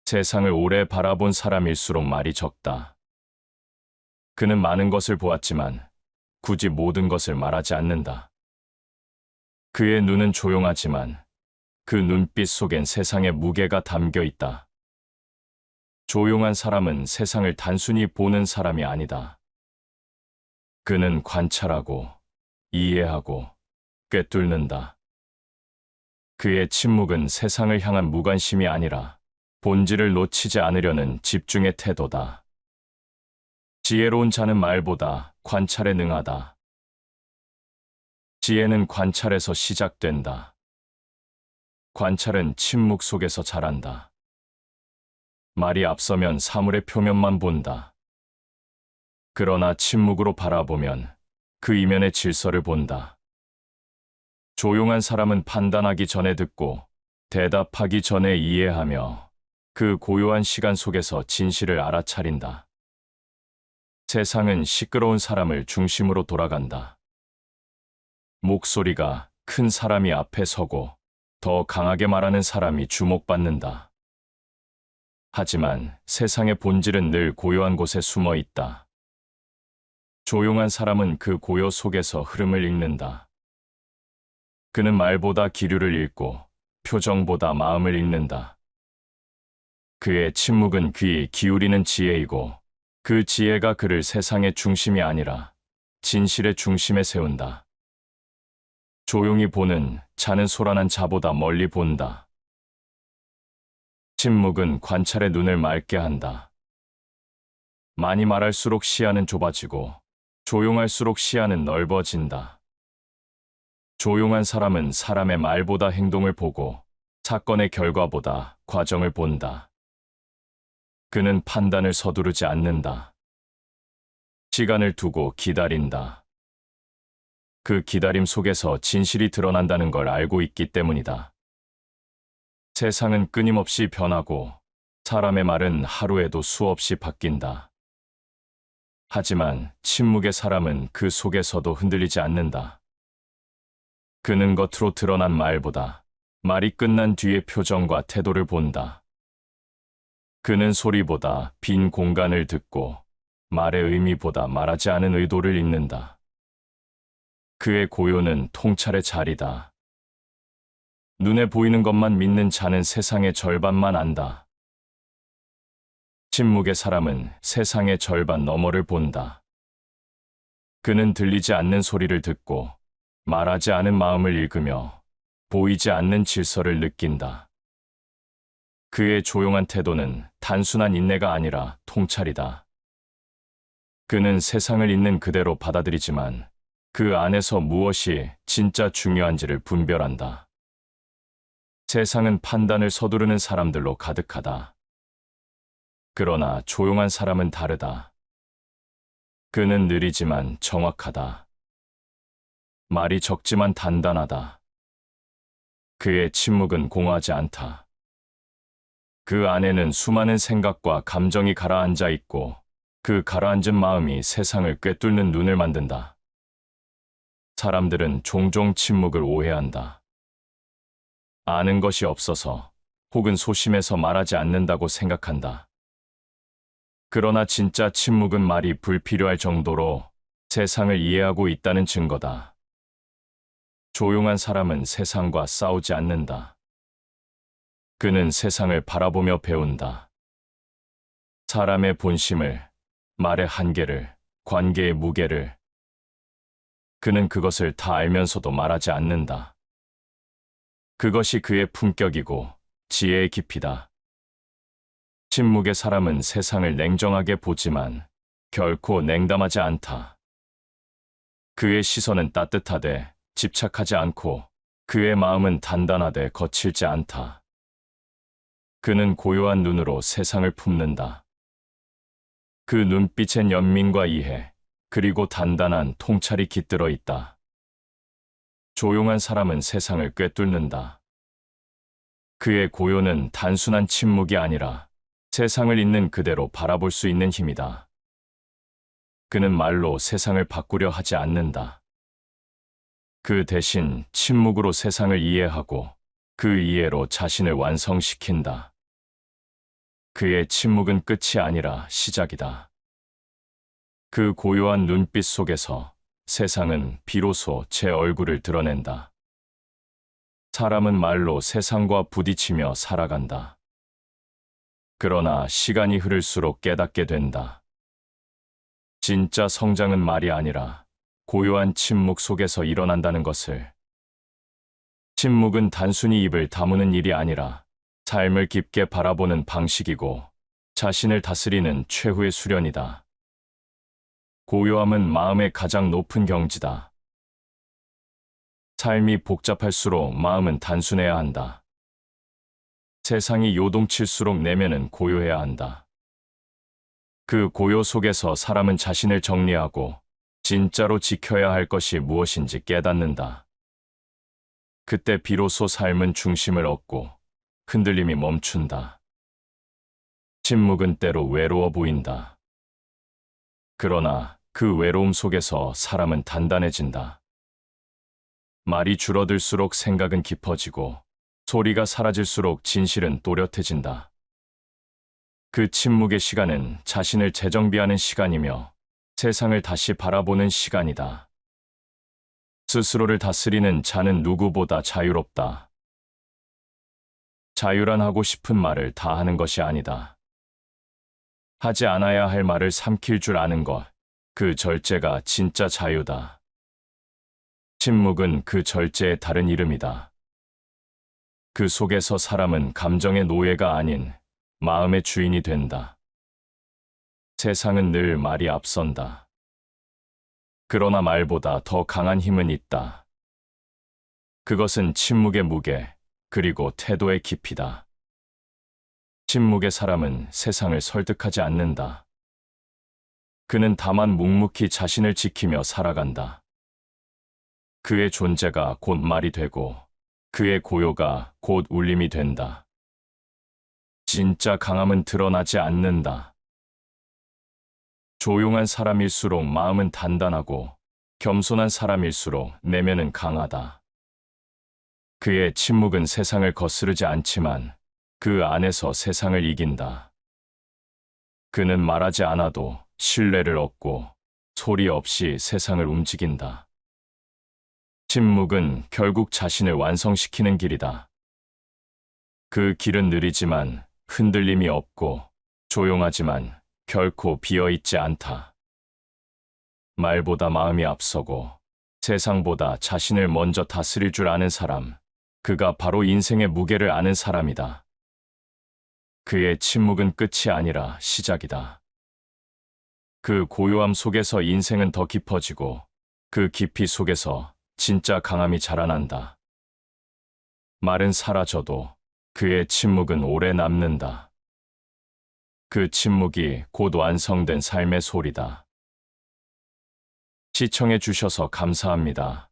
S1: 세상을 오래 바라본 사람일수록 말이 적다. 그는 많은 것을 보았지만 굳이 모든 것을 말하지 않는다. 그의 눈은 조용하지만 그 눈빛 속엔 세상의 무게가 담겨 있다. 조용한 사람은 세상을 단순히 보는 사람이 아니다. 그는 관찰하고 이해하고 꿰뚫는다. 그의 침묵은 세상을 향한 무관심이 아니라 본질을 놓치지 않으려는 집중의 태도다. 지혜로운 자는 말보다 관찰에 능하다. 지혜는 관찰에서 시작된다. 관찰은 침묵 속에서 자란다. 말이 앞서면 사물의 표면만 본다. 그러나 침묵으로 바라보면 그 이면의 질서를 본다. 조용한 사람은 판단하기 전에 듣고 대답하기 전에 이해하며 그 고요한 시간 속에서 진실을 알아차린다. 세상은 시끄러운 사람을 중심으로 돌아간다. 목소리가 큰 사람이 앞에 서고 더 강하게 말하는 사람이 주목받는다. 하지만 세상의 본질은 늘 고요한 곳에 숨어 있다. 조용한 사람은 그 고요 속에서 흐름을 읽는다. 그는 말보다 기류를 읽고 표정보다 마음을 읽는다. 그의 침묵은 귀 기울이는 지혜이고 그 지혜가 그를 세상의 중심이 아니라 진실의 중심에 세운다. 조용히 보는 자는 소란한 자보다 멀리 본다. 침묵은 관찰의 눈을 맑게 한다. 많이 말할수록 시야는 좁아지고 조용할수록 시야는 넓어진다. 조용한 사람은 사람의 말보다 행동을 보고 사건의 결과보다 과정을 본다. 그는 판단을 서두르지 않는다. 시간을 두고 기다린다. 그 기다림 속에서 진실이 드러난다는 걸 알고 있기 때문이다. 세상은 끊임없이 변하고 사람의 말은 하루에도 수없이 바뀐다. 하지만 침묵의 사람은 그 속에서도 흔들리지 않는다. 그는 겉으로 드러난 말보다 말이 끝난 뒤의 표정과 태도를 본다. 그는 소리보다 빈 공간을 듣고 말의 의미보다 말하지 않은 의도를 읽는다. 그의 고요는 통찰의 자리다. 눈에 보이는 것만 믿는 자는 세상의 절반만 안다. 침묵의 사람은 세상의 절반 너머를 본다. 그는 들리지 않는 소리를 듣고 말하지 않은 마음을 읽으며 보이지 않는 질서를 느낀다. 그의 조용한 태도는 단순한 인내가 아니라 통찰이다. 그는 세상을 있는 그대로 받아들이지만 그 안에서 무엇이 진짜 중요한지를 분별한다. 세상은 판단을 서두르는 사람들로 가득하다. 그러나 조용한 사람은 다르다. 그는 느리지만 정확하다. 말이 적지만 단단하다. 그의 침묵은 공허하지 않다. 그 안에는 수많은 생각과 감정이 가라앉아 있고 그 가라앉은 마음이 세상을 꿰뚫는 눈을 만든다. 사람들은 종종 침묵을 오해한다. 아는 것이 없어서 혹은 소심해서 말하지 않는다고 생각한다. 그러나 진짜 침묵은 말이 불필요할 정도로 세상을 이해하고 있다는 증거다. 조용한 사람은 세상과 싸우지 않는다. 그는 세상을 바라보며 배운다. 사람의 본심을, 말의 한계를, 관계의 무게를. 그는 그것을 다 알면서도 말하지 않는다. 그것이 그의 품격이고 지혜의 깊이다. 침묵의 사람은 세상을 냉정하게 보지만 결코 냉담하지 않다. 그의 시선은 따뜻하되 집착하지 않고 그의 마음은 단단하되 거칠지 않다. 그는 고요한 눈으로 세상을 품는다. 그 눈빛엔 연민과 이해, 그리고 단단한 통찰이 깃들어 있다. 조용한 사람은 세상을 꿰뚫는다. 그의 고요는 단순한 침묵이 아니라 세상을 있는 그대로 바라볼 수 있는 힘이다. 그는 말로 세상을 바꾸려 하지 않는다. 그 대신 침묵으로 세상을 이해하고 그 이해로 자신을 완성시킨다. 그의 침묵은 끝이 아니라 시작이다. 그 고요한 눈빛 속에서 세상은 비로소 제 얼굴을 드러낸다. 사람은 말로 세상과 부딪히며 살아간다. 그러나 시간이 흐를수록 깨닫게 된다. 진짜 성장은 말이 아니라 고요한 침묵 속에서 일어난다는 것을. 침묵은 단순히 입을 다무는 일이 아니라 삶을 깊게 바라보는 방식이고 자신을 다스리는 최후의 수련이다. 고요함은 마음의 가장 높은 경지다. 삶이 복잡할수록 마음은 단순해야 한다. 세상이 요동칠수록 내면은 고요해야 한다. 그 고요 속에서 사람은 자신을 정리하고 진짜로 지켜야 할 것이 무엇인지 깨닫는다. 그때 비로소 삶은 중심을 얻고 흔들림이 멈춘다. 침묵은 때로 외로워 보인다. 그러나 그 외로움 속에서 사람은 단단해진다. 말이 줄어들수록 생각은 깊어지고 소리가 사라질수록 진실은 또렷해진다. 그 침묵의 시간은 자신을 재정비하는 시간이며 세상을 다시 바라보는 시간이다. 스스로를 다스리는 자는 누구보다 자유롭다. 자유란 하고 싶은 말을 다 하는 것이 아니다. 하지 않아야 할 말을 삼킬 줄 아는 것, 그 절제가 진짜 자유다. 침묵은 그 절제의 다른 이름이다. 그 속에서 사람은 감정의 노예가 아닌 마음의 주인이 된다. 세상은 늘 말이 앞선다. 그러나 말보다 더 강한 힘은 있다. 그것은 침묵의 무게, 그리고 태도의 깊이다. 침묵의 사람은 세상을 설득하지 않는다. 그는 다만 묵묵히 자신을 지키며 살아간다. 그의 존재가 곧 말이 되고 그의 고요가 곧 울림이 된다. 진짜 강함은 드러나지 않는다. 조용한 사람일수록 마음은 단단하고 겸손한 사람일수록 내면은 강하다. 그의 침묵은 세상을 거스르지 않지만 그 안에서 세상을 이긴다. 그는 말하지 않아도 신뢰를 얻고 소리 없이 세상을 움직인다. 침묵은 결국 자신을 완성시키는 길이다. 그 길은 느리지만 흔들림이 없고 조용하지만 결코 비어있지 않다. 말보다 마음이 앞서고 세상보다 자신을 먼저 다스릴 줄 아는 사람, 그가 바로 인생의 무게를 아는 사람이다. 그의 침묵은 끝이 아니라 시작이다. 그 고요함 속에서 인생은 더 깊어지고 그 깊이 속에서 진짜 강함이 자라난다. 말은 사라져도 그의 침묵은 오래 남는다. 그 침묵이 곧 완성된 삶의 소리다. 시청해 주셔서 감사합니다.